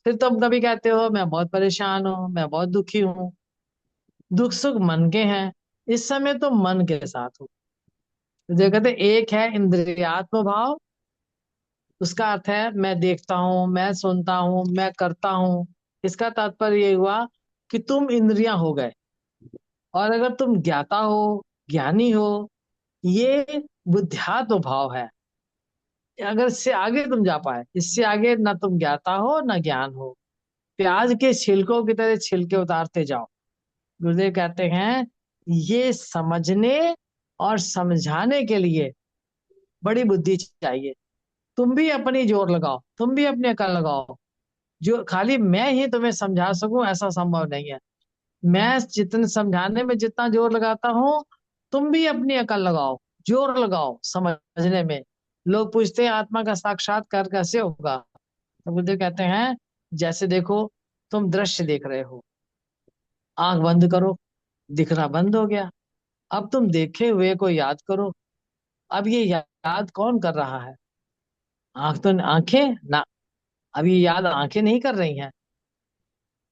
फिर तुम कभी कहते हो मैं बहुत परेशान हूँ, मैं बहुत दुखी हूँ। दुख सुख मन के हैं, इस समय तुम मन के साथ हो। जो कहते हैं, एक है इंद्रियात्म भाव, उसका अर्थ है मैं देखता हूँ, मैं सुनता हूँ, मैं करता हूँ। इसका तात्पर्य ये हुआ कि तुम इंद्रियां हो गए। और अगर तुम ज्ञाता हो, ज्ञानी हो, ये बुद्ध्यात्म भाव है। अगर इससे आगे तुम जा पाए, इससे आगे ना तुम ज्ञाता हो ना ज्ञान हो, प्याज के छिलकों की तरह छिलके उतारते जाओ। गुरुदेव कहते हैं, ये समझने और समझाने के लिए बड़ी बुद्धि चाहिए। तुम भी अपनी जोर लगाओ, तुम भी अपनी अकल लगाओ। जो खाली मैं ही तुम्हें समझा सकूं ऐसा संभव नहीं है। मैं जितने समझाने में जितना जोर लगाता हूँ, तुम भी अपनी अकल लगाओ, जोर लगाओ समझने में। लोग पूछते हैं आत्मा का साक्षात्कार कैसे होगा, तो बुद्ध कहते हैं, जैसे देखो तुम दृश्य देख रहे हो, आंख बंद करो, दिखना बंद हो गया। अब तुम देखे हुए को याद करो। अब ये याद कौन कर रहा है? आंखें ना, अब ये याद आंखें नहीं कर रही हैं।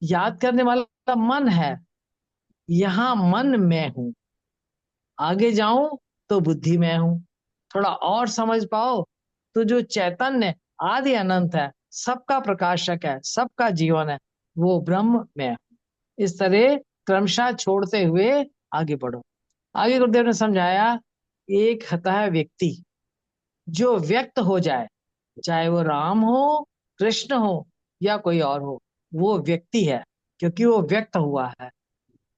याद करने वाला मन है। यहाँ मन मैं हूं, आगे जाऊं तो बुद्धि मैं हूं। थोड़ा और समझ पाओ तो जो चैतन्य आदि अनंत है, सबका प्रकाशक है, सबका जीवन है, वो ब्रह्म मैं हूं। इस तरह क्रमशः छोड़ते हुए आगे बढ़ो। आगे गुरुदेव ने समझाया, एक होता है व्यक्ति जो व्यक्त हो जाए, चाहे वो राम हो, कृष्ण हो या कोई और हो, वो व्यक्ति है क्योंकि वो व्यक्त हुआ है।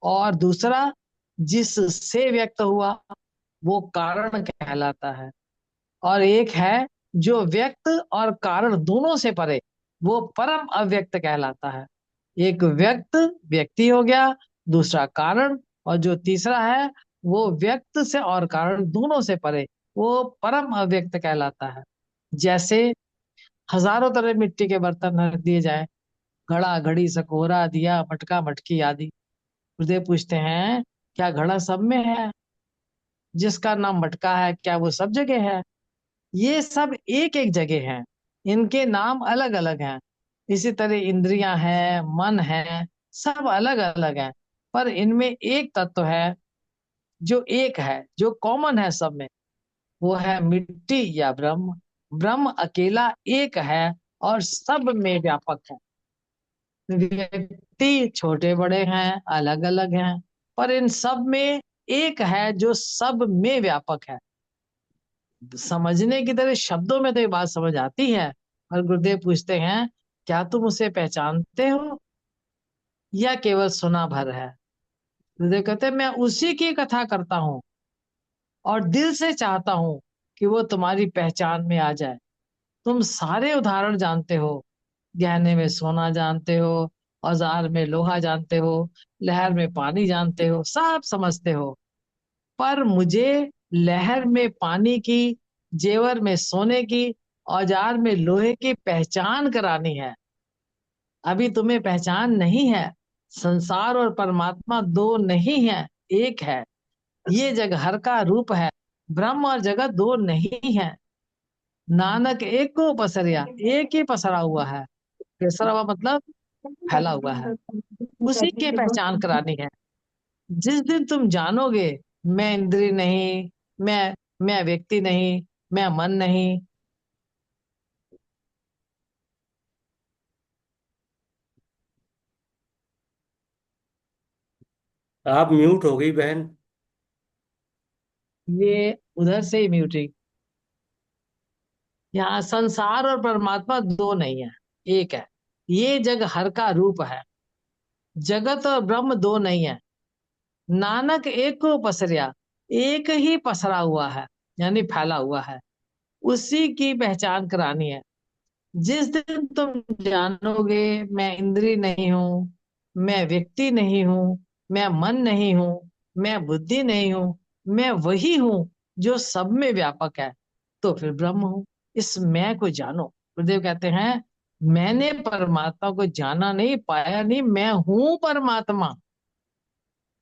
और दूसरा, जिससे व्यक्त हुआ, वो कारण कहलाता है। और एक है जो व्यक्त और कारण दोनों से परे, वो परम अव्यक्त कहलाता है। एक व्यक्त व्यक्ति हो गया, दूसरा कारण, और जो तीसरा है वो व्यक्त से और कारण दोनों से परे, वो परम अव्यक्त कहलाता है। जैसे हजारों तरह मिट्टी के बर्तन रख दिए जाए, घड़ा घड़ी सकोरा दिया मटका मटकी आदि। गुरुदेव पूछते हैं, क्या घड़ा सब में है? जिसका नाम मटका है, क्या वो सब जगह है? ये सब एक एक जगह हैं, इनके नाम अलग अलग हैं। इसी तरह इंद्रियां हैं, मन है, सब अलग अलग हैं, पर इनमें एक तत्व है जो एक है, जो कॉमन है सब में, वो है मिट्टी या ब्रह्म। ब्रह्म अकेला एक है और सब में व्यापक है। व्यक्ति छोटे बड़े हैं, अलग अलग हैं, पर इन सब में एक है जो सब में व्यापक है। समझने की तरह शब्दों में तो ये बात समझ आती है, और गुरुदेव पूछते हैं, क्या तुम उसे पहचानते हो या केवल सुना भर है? गुरुदेव कहते हैं, मैं उसी की कथा करता हूँ और दिल से चाहता हूँ कि वो तुम्हारी पहचान में आ जाए। तुम सारे उदाहरण जानते हो, गहने में सोना जानते हो, औजार में लोहा जानते हो, लहर में पानी जानते हो, सब समझते हो, पर मुझे लहर में पानी की, जेवर में सोने की, औजार में लोहे की पहचान करानी है। अभी तुम्हें पहचान नहीं है। संसार और परमात्मा दो नहीं है, एक है। ये जगहर का रूप है, ब्रह्म और जगत दो नहीं है। नानक एक को पसरिया, एक ही पसरा हुआ है। पसरा हुआ मतलब फैला हुआ है, उसी की पहचान करानी है। जिस दिन तुम जानोगे, मैं इंद्रिय नहीं, मैं व्यक्ति नहीं, मैं मन नहीं। आप म्यूट हो गई बहन। ये उधर से ही म्यूटिक। यहाँ संसार और परमात्मा दो नहीं है, एक है। ये जग हर का रूप है, जगत और ब्रह्म दो नहीं है। नानक एक को पसरिया, एक ही पसरा हुआ है, यानी फैला हुआ है, उसी की पहचान करानी है। जिस दिन तुम जानोगे, मैं इंद्री नहीं हूँ, मैं व्यक्ति नहीं हूँ, मैं मन नहीं हूँ, मैं बुद्धि नहीं हूँ, मैं वही हूँ जो सब में व्यापक है, तो फिर ब्रह्म हूँ। इस मैं को जानो। गुरुदेव कहते हैं, मैंने परमात्मा को जाना नहीं, पाया नहीं, मैं हूँ परमात्मा।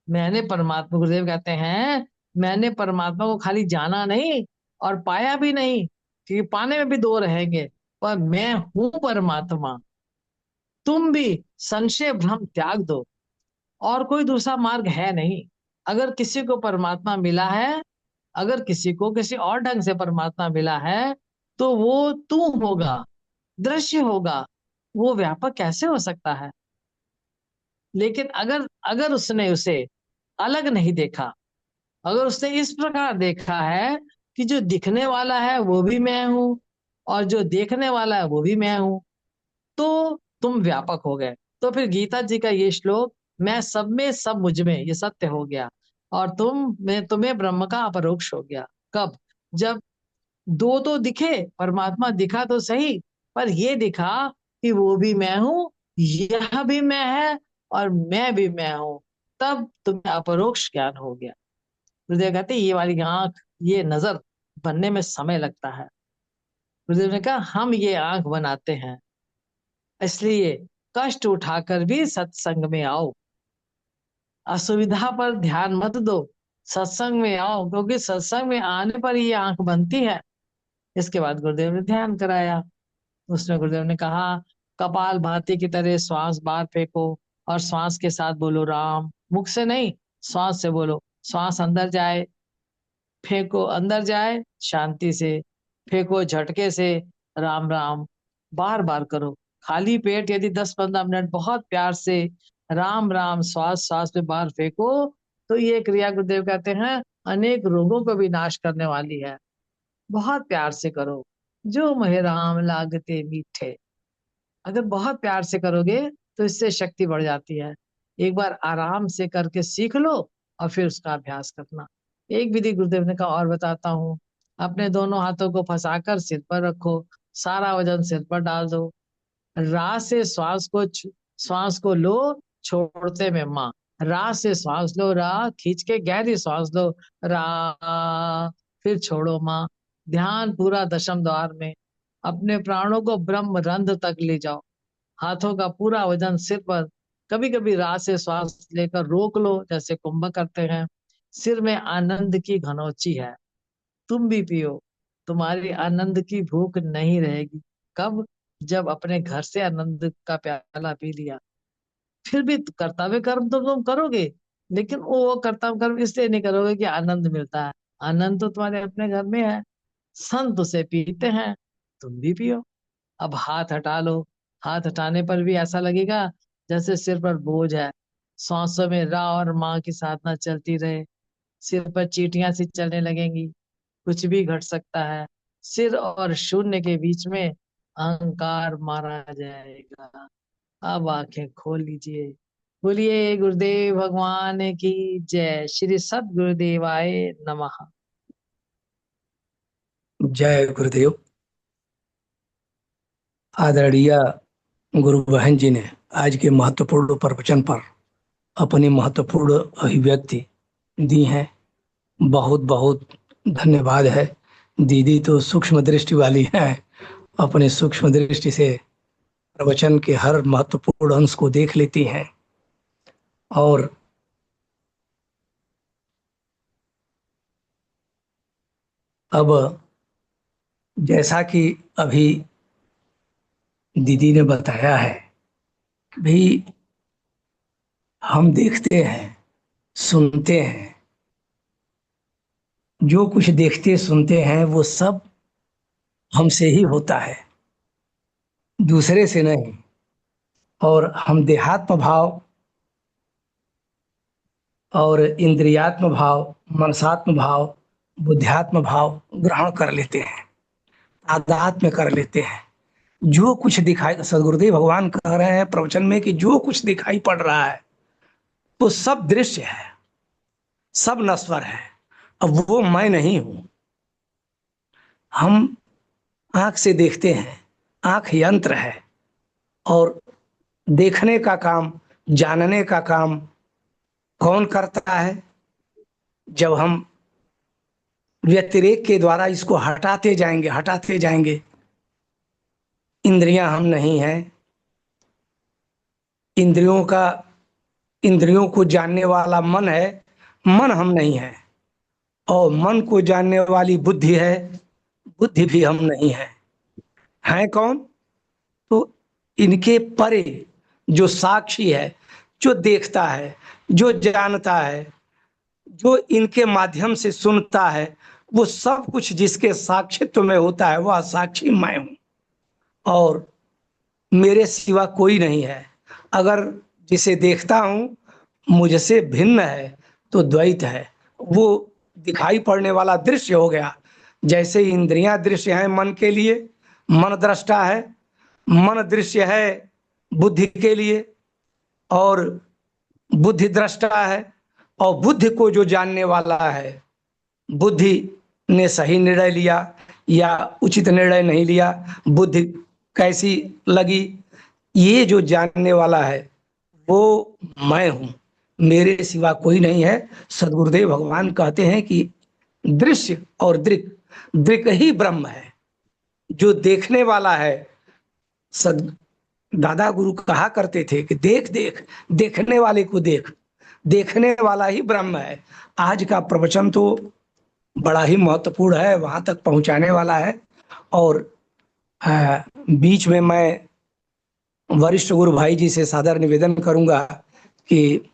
मैंने परमात्मा, गुरुदेव कहते हैं, मैंने परमात्मा को खाली जाना नहीं और पाया भी नहीं, क्योंकि पाने में भी दो रहेंगे, पर मैं हूं परमात्मा। तुम भी संशय भ्रम त्याग दो, और कोई दूसरा मार्ग है नहीं। अगर किसी को परमात्मा मिला है, अगर किसी को किसी और ढंग से परमात्मा मिला है, तो वो तू होगा, दृश्य होगा। वो व्यापक कैसे हो सकता है? लेकिन अगर अगर उसने उसे अलग नहीं देखा, अगर उसने इस प्रकार देखा है कि जो दिखने वाला है वो भी मैं हूं और जो देखने वाला है वो भी मैं हूं, तो तुम व्यापक हो गए। तो फिर गीता जी का ये श्लोक, मैं सब में सब मुझ में, ये सत्य हो गया, और मैं तुम्हें ब्रह्म का अपरोक्ष हो गया। कब? जब दो तो दिखे, परमात्मा दिखा तो सही, पर ये दिखा कि वो भी मैं हूं, यह भी मैं है, और मैं भी मैं हूं। तब तुम्हें अपरोक्ष ज्ञान हो गया। गुरुदेव कहते ये वाली आंख, ये नजर बनने में समय लगता है। गुरुदेव ने कहा, हम ये आंख बनाते हैं, इसलिए कष्ट उठाकर भी सत्संग में आओ। असुविधा पर ध्यान मत दो, सत्संग में आओ, क्योंकि सत्संग में आने पर ये आंख बनती है। इसके बाद गुरुदेव ने ध्यान कराया। उसमें गुरुदेव ने कहा, कपाल भाती की तरह श्वास बाहर फेंको और श्वास के साथ बोलो राम, मुख से नहीं, श्वास से बोलो, श्वास अंदर जाए, फेंको, अंदर जाए शांति से, फेंको झटके से, राम राम। बार बार करो, खाली पेट यदि 10-15 मिनट बहुत प्यार से राम राम श्वास श्वास पे बाहर फेंको, तो ये क्रिया गुरुदेव कहते हैं अनेक रोगों को भी नाश करने वाली है। बहुत प्यार से करो, जो मोहे राम लागते मीठे। अगर बहुत प्यार से करोगे तो इससे शक्ति बढ़ जाती है। एक बार आराम से करके सीख लो और फिर उसका अभ्यास करना। एक विधि गुरुदेव ने कहा और बताता हूँ। अपने दोनों हाथों को फंसाकर सिर पर रखो, सारा वजन सिर पर डाल दो, रा से श्वास को लो, छोड़ते में माँ। रा से श्वास लो, रा खींच के गहरी श्वास लो, रा, फिर छोड़ो माँ। ध्यान पूरा दशम द्वार में, अपने प्राणों को ब्रह्म रंध्र तक ले जाओ, हाथों का पूरा वजन सिर पर। कभी कभी रात से श्वास लेकर रोक लो, जैसे कुंभ करते हैं। सिर में आनंद की घनौची है, तुम भी पियो, तुम्हारी आनंद की भूख नहीं रहेगी। कब? जब अपने घर से आनंद का प्याला पी लिया। फिर भी कर्तव्य कर्म तो तुम करोगे, लेकिन वो कर्तव्य कर्म इसलिए नहीं करोगे कि आनंद मिलता है। आनंद तो तुम्हारे अपने घर में है, संत उसे पीते हैं, तुम भी पियो। अब हाथ हटा लो, हाथ हटाने पर भी ऐसा लगेगा जैसे सिर पर बोझ है। सांसों में रा और माँ की साधना चलती रहे, सिर पर चींटियां सी चलने लगेंगी। कुछ भी घट सकता है, सिर और शून्य के बीच में अहंकार मारा जाएगा। अब आंखें खोल लीजिए, बोलिए गुरुदेव भगवान की जय। श्री सद्गुरुदेवाय नमः। जय गुरुदेव। आदरणीय गुरु बहन जी ने आज के महत्वपूर्ण प्रवचन पर अपनी महत्वपूर्ण अभिव्यक्ति दी है। बहुत बहुत धन्यवाद है। दीदी तो सूक्ष्म दृष्टि वाली है, अपने सूक्ष्म दृष्टि से प्रवचन के हर महत्वपूर्ण अंश को देख लेती हैं। और अब जैसा कि अभी दीदी ने बताया है, भी हम देखते हैं, सुनते हैं, जो कुछ देखते सुनते हैं वो सब हमसे ही होता है, दूसरे से नहीं। और हम देहात्म भाव और इंद्रियात्म भाव, मनसात्म भाव, बुद्ध्यात्म भाव ग्रहण कर लेते हैं, तादात्म्य कर लेते हैं। जो कुछ दिखाई, सदगुरुदेव भगवान कह रहे हैं प्रवचन में कि जो कुछ दिखाई पड़ रहा है वो सब दृश्य है, सब नश्वर है। अब वो मैं नहीं हूं। हम आंख से देखते हैं, आंख यंत्र है, और देखने का काम, जानने का काम कौन करता है? जब हम व्यतिरेक के द्वारा इसको हटाते जाएंगे। इंद्रियां हम नहीं हैं, इंद्रियों को जानने वाला मन है, मन हम नहीं है। और मन को जानने वाली बुद्धि है, बुद्धि भी हम नहीं है। हैं कौन? तो इनके परे जो साक्षी है, जो देखता है, जो जानता है, जो इनके माध्यम से सुनता है, वो सब कुछ जिसके साक्षित्व में होता है वह साक्षी मैं हूं, और मेरे सिवा कोई नहीं है। अगर जिसे देखता हूं मुझसे भिन्न है तो द्वैत है, वो दिखाई पड़ने वाला दृश्य हो गया। जैसे इंद्रियां दृश्य हैं मन के लिए, मन दृष्टा है, मन दृश्य है बुद्धि के लिए, और बुद्धि दृष्टा है। और बुद्धि को जो जानने वाला है, बुद्धि ने सही निर्णय लिया या उचित निर्णय नहीं लिया, बुद्धि कैसी लगी, ये जो जानने वाला है वो मैं हूं, मेरे सिवा कोई नहीं है। सदगुरुदेव भगवान कहते हैं कि दृश्य और दृक्, दृक् ही ब्रह्म है, जो देखने वाला है। सद दादा गुरु कहा करते थे कि देख देख, देखने वाले को देख, देखने वाला ही ब्रह्म है। आज का प्रवचन तो बड़ा ही महत्वपूर्ण है, वहां तक पहुंचाने वाला है। और बीच में मैं वरिष्ठ गुरु भाई जी से सादर निवेदन करूंगा कि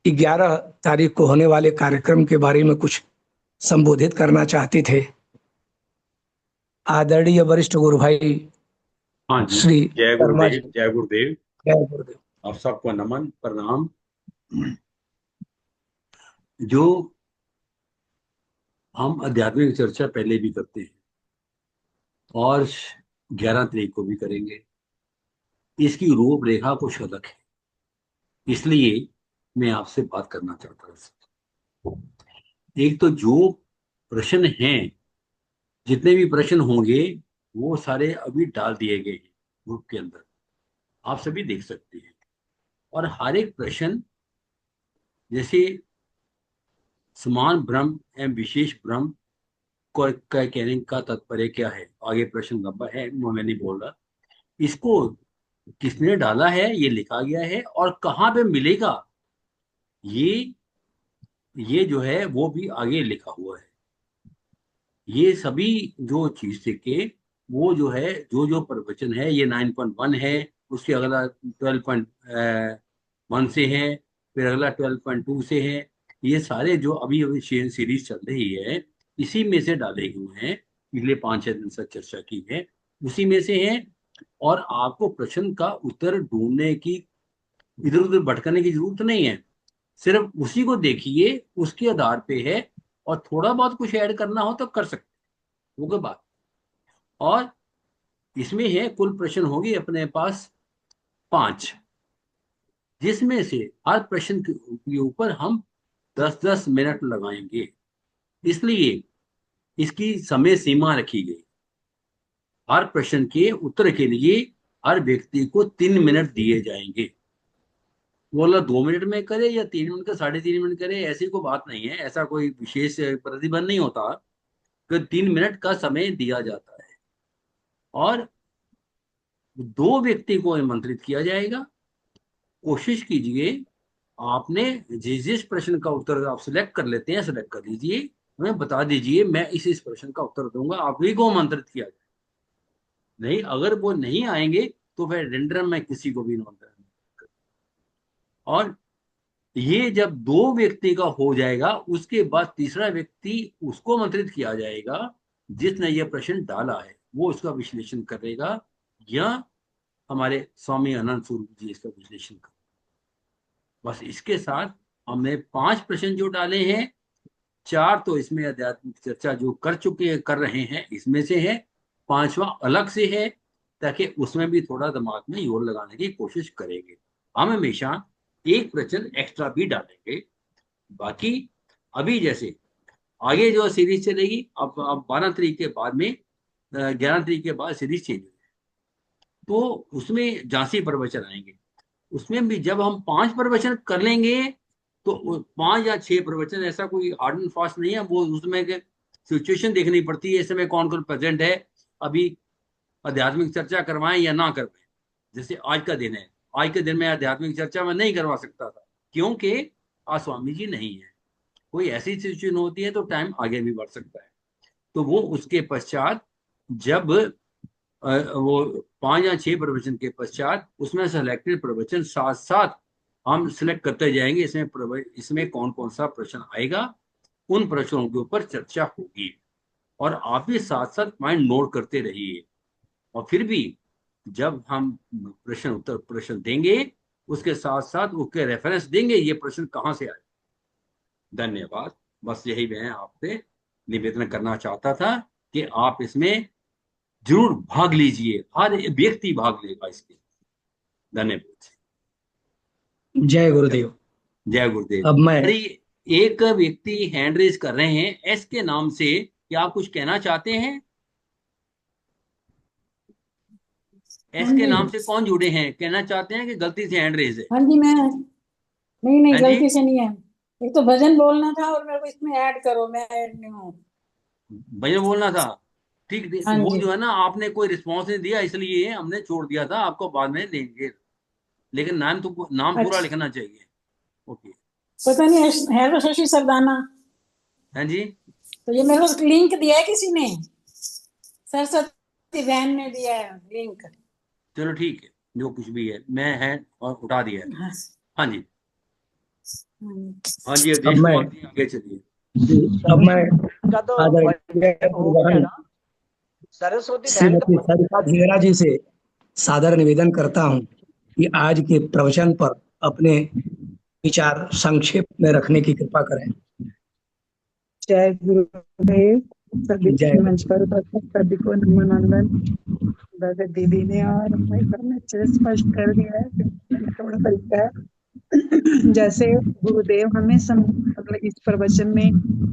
11 तारीख को होने वाले कार्यक्रम के बारे में कुछ संबोधित करना चाहते थे। आदरणीय वरिष्ठ गुरु भाई हाँ जी, श्री जय शर्मा जी, गुरुदेव, जय गुरुदेव। जय गुरुदेव। आप सबको नमन प्रणाम। जो हम आध्यात्मिक चर्चा पहले भी करते हैं और 11 तारीख को भी करेंगे, इसकी रूपरेखा कुछ अलग है, इसलिए मैं आपसे बात करना चाहता था। एक तो जो प्रश्न हैं, जितने भी प्रश्न होंगे वो सारे अभी डाल दिए गए हैं ग्रुप के अंदर, आप सभी देख सकते हैं। और हर एक प्रश्न जैसे समान ब्रह्म एवं विशेष ब्रह्म को कहने का तात्पर्य क्या है, आगे प्रश्न लंबा है, मैं नहीं बोल रहा। इसको किसने डाला है, ये लिखा गया है, और कहाँ पे मिलेगा ये जो है वो भी आगे लिखा हुआ है। ये सभी जो चीज के वो जो है, जो प्रवचन है, ये 9.1 है, उसके अगला 12.1 से है, फिर अगला 12.2 से है। ये सारे जो अभी अभी सीरीज चल रही है, इसी में से डाले हुए हैं। पिछले 5-6 दिन से चर्चा की है, उसी में से है। और आपको प्रश्न का उत्तर ढूंढने की, इधर उधर भटकने की जरूरत नहीं है, सिर्फ उसी को देखिए, उसके आधार पे है। और थोड़ा बहुत कुछ ऐड करना हो तो कर सकते हैं, वो कोई बात। और इसमें है कुल प्रश्न होगी अपने पास 5, जिसमें से हर प्रश्न के ऊपर हम 10-10 मिनट लगाएंगे, इसलिए इसकी समय सीमा रखी गई। हर प्रश्न के उत्तर के लिए हर व्यक्ति को 3 मिनट दिए जाएंगे। बोला 2 मिनट में करे या 3 मिनट का 3.5 मिनट करे, ऐसी कोई बात नहीं है, ऐसा कोई विशेष प्रतिबंध नहीं होता कि 3 मिनट का समय दिया जाता है। और 2 व्यक्ति को आमंत्रित किया जाएगा। कोशिश कीजिए, आपने जिस प्रश्न का उत्तर आप सिलेक्ट कर लेते हैं, सिलेक्ट कर लीजिए, हमें बता दीजिए, मैं इस प्रश्न का उत्तर दूंगा, आप ही को आमंत्रित किया जाए। नहीं, अगर वो नहीं आएंगे तो फिर रेंडम में किसी को भी आमंत्रण नहीं। और ये जब 2 व्यक्ति का हो जाएगा, उसके बाद तीसरा व्यक्ति उसको आमंत्रित किया जाएगा जिसने ये प्रश्न डाला है, वो उसका विश्लेषण करेगा, या हमारे स्वामी अनंत स्वरूप जी इसका विश्लेषण करेंगे। बस इसके साथ हमने 5 प्रश्न जो डाले हैं, 4 तो इसमें आध्यात्मिक चर्चा जो कर चुके हैं, कर रहे हैं, इसमें से है, 5वां अलग से है, ताकि उसमें भी थोड़ा दिमाग में जोर लगाने की कोशिश करेंगे। हम हमेशा एक प्रश्न एक्स्ट्रा भी डालेंगे। बाकी अभी जैसे आगे जो सीरीज चलेगी, अब 12 तारीख के बाद में 11 तारीख के बाद सीरीज चेंज होगी, तो उसमें झांसी प्रवचन आएंगे। उसमें भी जब हम 5 प्रवचन कर लेंगे, तो 5 या 6 प्रवचन, ऐसा कोई हार्ड एंड फास्ट नहीं है, वो उसमें सिचुएशन देखनी पड़ती है, इस समय कौन कौन प्रेजेंट है, अभी आध्यात्मिक चर्चा करवाएं या ना करवाएं। जैसे आज का दिन है, आज के दिन में आध्यात्मिक चर्चा में नहीं करवा सकता था, क्योंकि आज स्वामी जी नहीं है। कोई ऐसी सिचुएशन होती है तो टाइम आगे भी बढ़ सकता है। तो वो उसके पश्चात, जब वो 5 या 6 प्रवचन के पश्चात उसमें सेलेक्टेड प्रवचन साथ साथ हम सिलेक्ट करते जाएंगे, इसमें कौन कौन सा प्रश्न आएगा, उन प्रश्नों के ऊपर चर्चा होगी। और आप भी साथ साथ माइंड नोट करते रहिए। और फिर भी जब हम प्रश्न उत्तर प्रश्न देंगे, उसके साथ साथ उसके रेफरेंस देंगे, ये प्रश्न कहाँ से आए। धन्यवाद। बस यही मैं आपसे निवेदन करना चाहता था कि आप इसमें जरूर भाग लीजिए, हर व्यक्ति भाग लेगा इसके। धन्यवाद। जय गुरुदेव। जय गुरुदेव। अब मैं अरे, एक व्यक्ति हैंड रेज कर रहे हैं एस के नाम से, क्या आप कुछ कहना चाहते हैं? एस के नाम से कौन जुड़े हैं, कहना चाहते हैं कि गलती से हैंड रेज है? हाँ जी, मैं नहीं हाँ गलती जी, से नहीं है। एक तो भजन बोलना था और मेरे को इसमें ऐड करो, मैं ऐड नहीं हूँ। भैया बोलना था। ठीक, हाँ वो जी। जो है ना, आपने कोई रिस्पॉन्स नहीं दिया, इसलिए हमने छोड़ दिया था, आपको बाद में देंगे, लेकिन नाम पूरा अच्छा, लिखना चाहिए। ओके। पता नहीं है तो शशि सरदाना। हाँ जी, तो ये मेरे को लिंक दिया है किसी ने, सरस्वती बहन ने दिया है लिंक। चलो ठीक है, जो कुछ भी है, मैं है और उठा दिया है। हाँ। हाँ जी, हाँ जी अब अध्यक्ष मैं महोदय आगे चलिए। जी, अब मैं का तो आदरणीय हो गया गुरुवान ना, सरस्वती ध्यान श्रीमती सरिता धीरा जी से सादर निवेदन करता हूं कि आज के प्रवचन पर अपने विचार संक्षेप में रखने की कृपा करें। जय गुरुदेव। सभी जय मंच पर उपस्थित सभी को नमन वंदन। वैसे दीदी ने और भाई साहब ने अच्छे से स्पष्ट कर दिया है, थोड़ा तरीका है। जैसे गुरुदेव हमें मतलब इस प्रवचन में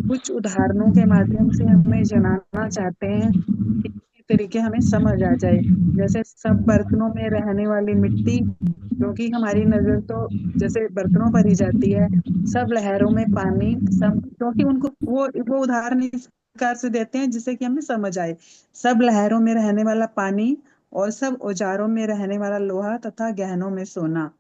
कुछ उदाहरणों के माध्यम से हमें जनाना चाहते हैं कि इसी तरीके हमें समझ आ जाए। जैसे सब बर्तनों में रहने वाली मिट्टी, क्योंकि हमारी नजर तो जैसे बर्तनों पर ही जाती है। सब लहरों में पानी, सब, क्योंकि उनको वो उदाहरण इस प्रकार से देते हैं जिससे कि हमें समझ आए। सब लहरों में रहने वाला पानी और सब औजारों में रहने वाला लोहा तथा गहनों में सोना।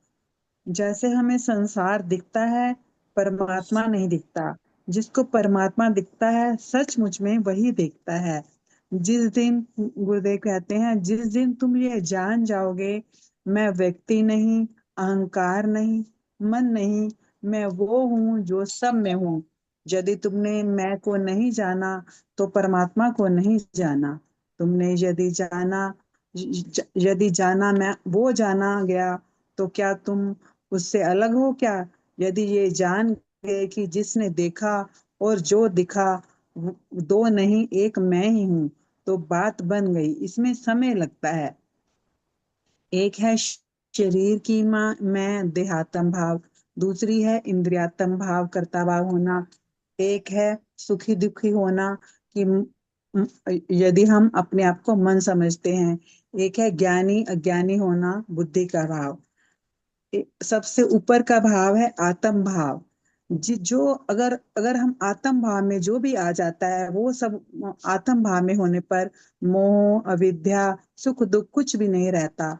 जैसे हमें संसार दिखता है, परमात्मा नहीं दिखता। जिसको परमात्मा दिखता है सचमुच में वही देखता है। जिस दिन, गुरुदेव कहते हैं, जिस दिन तुम ये जान जाओगे मैं व्यक्ति नहीं, अहंकार नहीं, मन नहीं, मैं वो हूँ जो सब में हूँ। यदि तुमने मैं को नहीं जाना तो परमात्मा को नहीं जाना। तुमने यदि जाना, यदि जाना मैं वो जाना गया तो क्या तुम उससे अलग हो क्या? यदि ये जान गए कि जिसने देखा और जो दिखा दो नहीं एक मैं ही हूँ तो बात बन गई। इसमें समय लगता है। एक है शरीर की मैं देहात्म भाव, दूसरी है इंद्रियात्म भाव, कर्ता भाव होना। एक है सुखी दुखी होना कि यदि हम अपने आप को मन समझते हैं। एक है ज्ञानी अज्ञानी होना, बुद्धि का भाव। सबसे ऊपर का भाव है आत्म भाव। जो अगर अगर हम आत्म भाव में जो भी आ जाता है वो सब, आत्म भाव में होने पर मोह अविद्या सुख दुख कुछ भी नहीं रहता।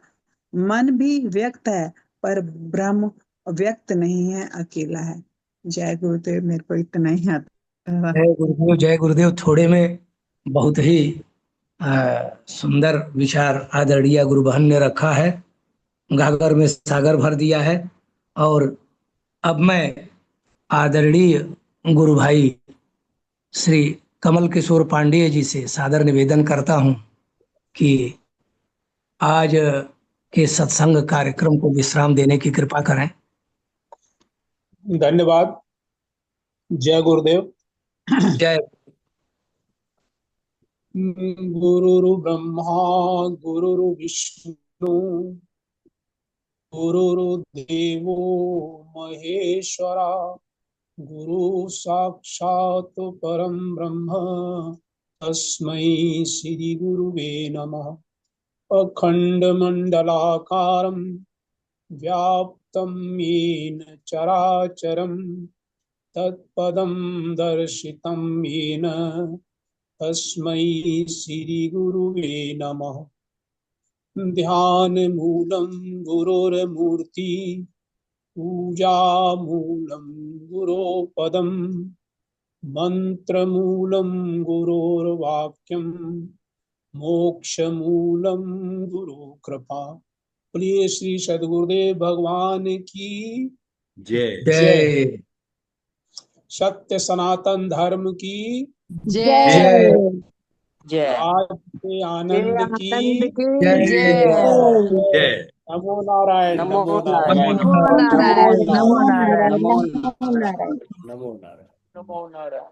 मन भी व्यक्त है पर ब्रह्म व्यक्त नहीं है, अकेला है। जय गुरुदेव। मेरे को इतना ही आता है। जय गुरुदेव, जय गुरुदेव। थोड़े में बहुत ही सुंदर विचार आदरणीय गुरु बहन ने रखा है, गागर में सागर भर दिया है। और अब मैं आदरणीय गुरु भाई श्री कमल किशोर पांडेय जी से सादर निवेदन करता हूं कि आज के सत्संग कार्यक्रम को विश्राम देने की कृपा करें। धन्यवाद। जय गुरुदेव। जय गुरुर् ब्रह्मा गुरुर्विष्णु गुरुर्देवो महेश्वरा, गुरु साक्षात् परम ब्रह्म तस्मै श्री गुरुवे नमः। अखंडमंडलाकारं व्याप्तं येन चराचरं तत्पदं दर्शितं येन तस्मै श्री गुरुवे नमः। ध्यान मूलं गुरोर्मूर्ति, पूजा मूलं गुरो पदम, मंत्र मूलं गुरोर्वाक्यम, मोक्ष मूलं गुरु कृपा। प्रिय श्री सद्गुरुदेव भगवान की जय। जय सत्य सनातन धर्म की जय जय जय आज के आनंद की आनंद की जय जय। जय। नमो नारायण नमो नमो नमो नारायण। नारायण नमो नारायण, नारायण। नमो नमो नारायण, नमो नारायण, नमो नारायण नारायण। नमो नारायण। नमो नारायण।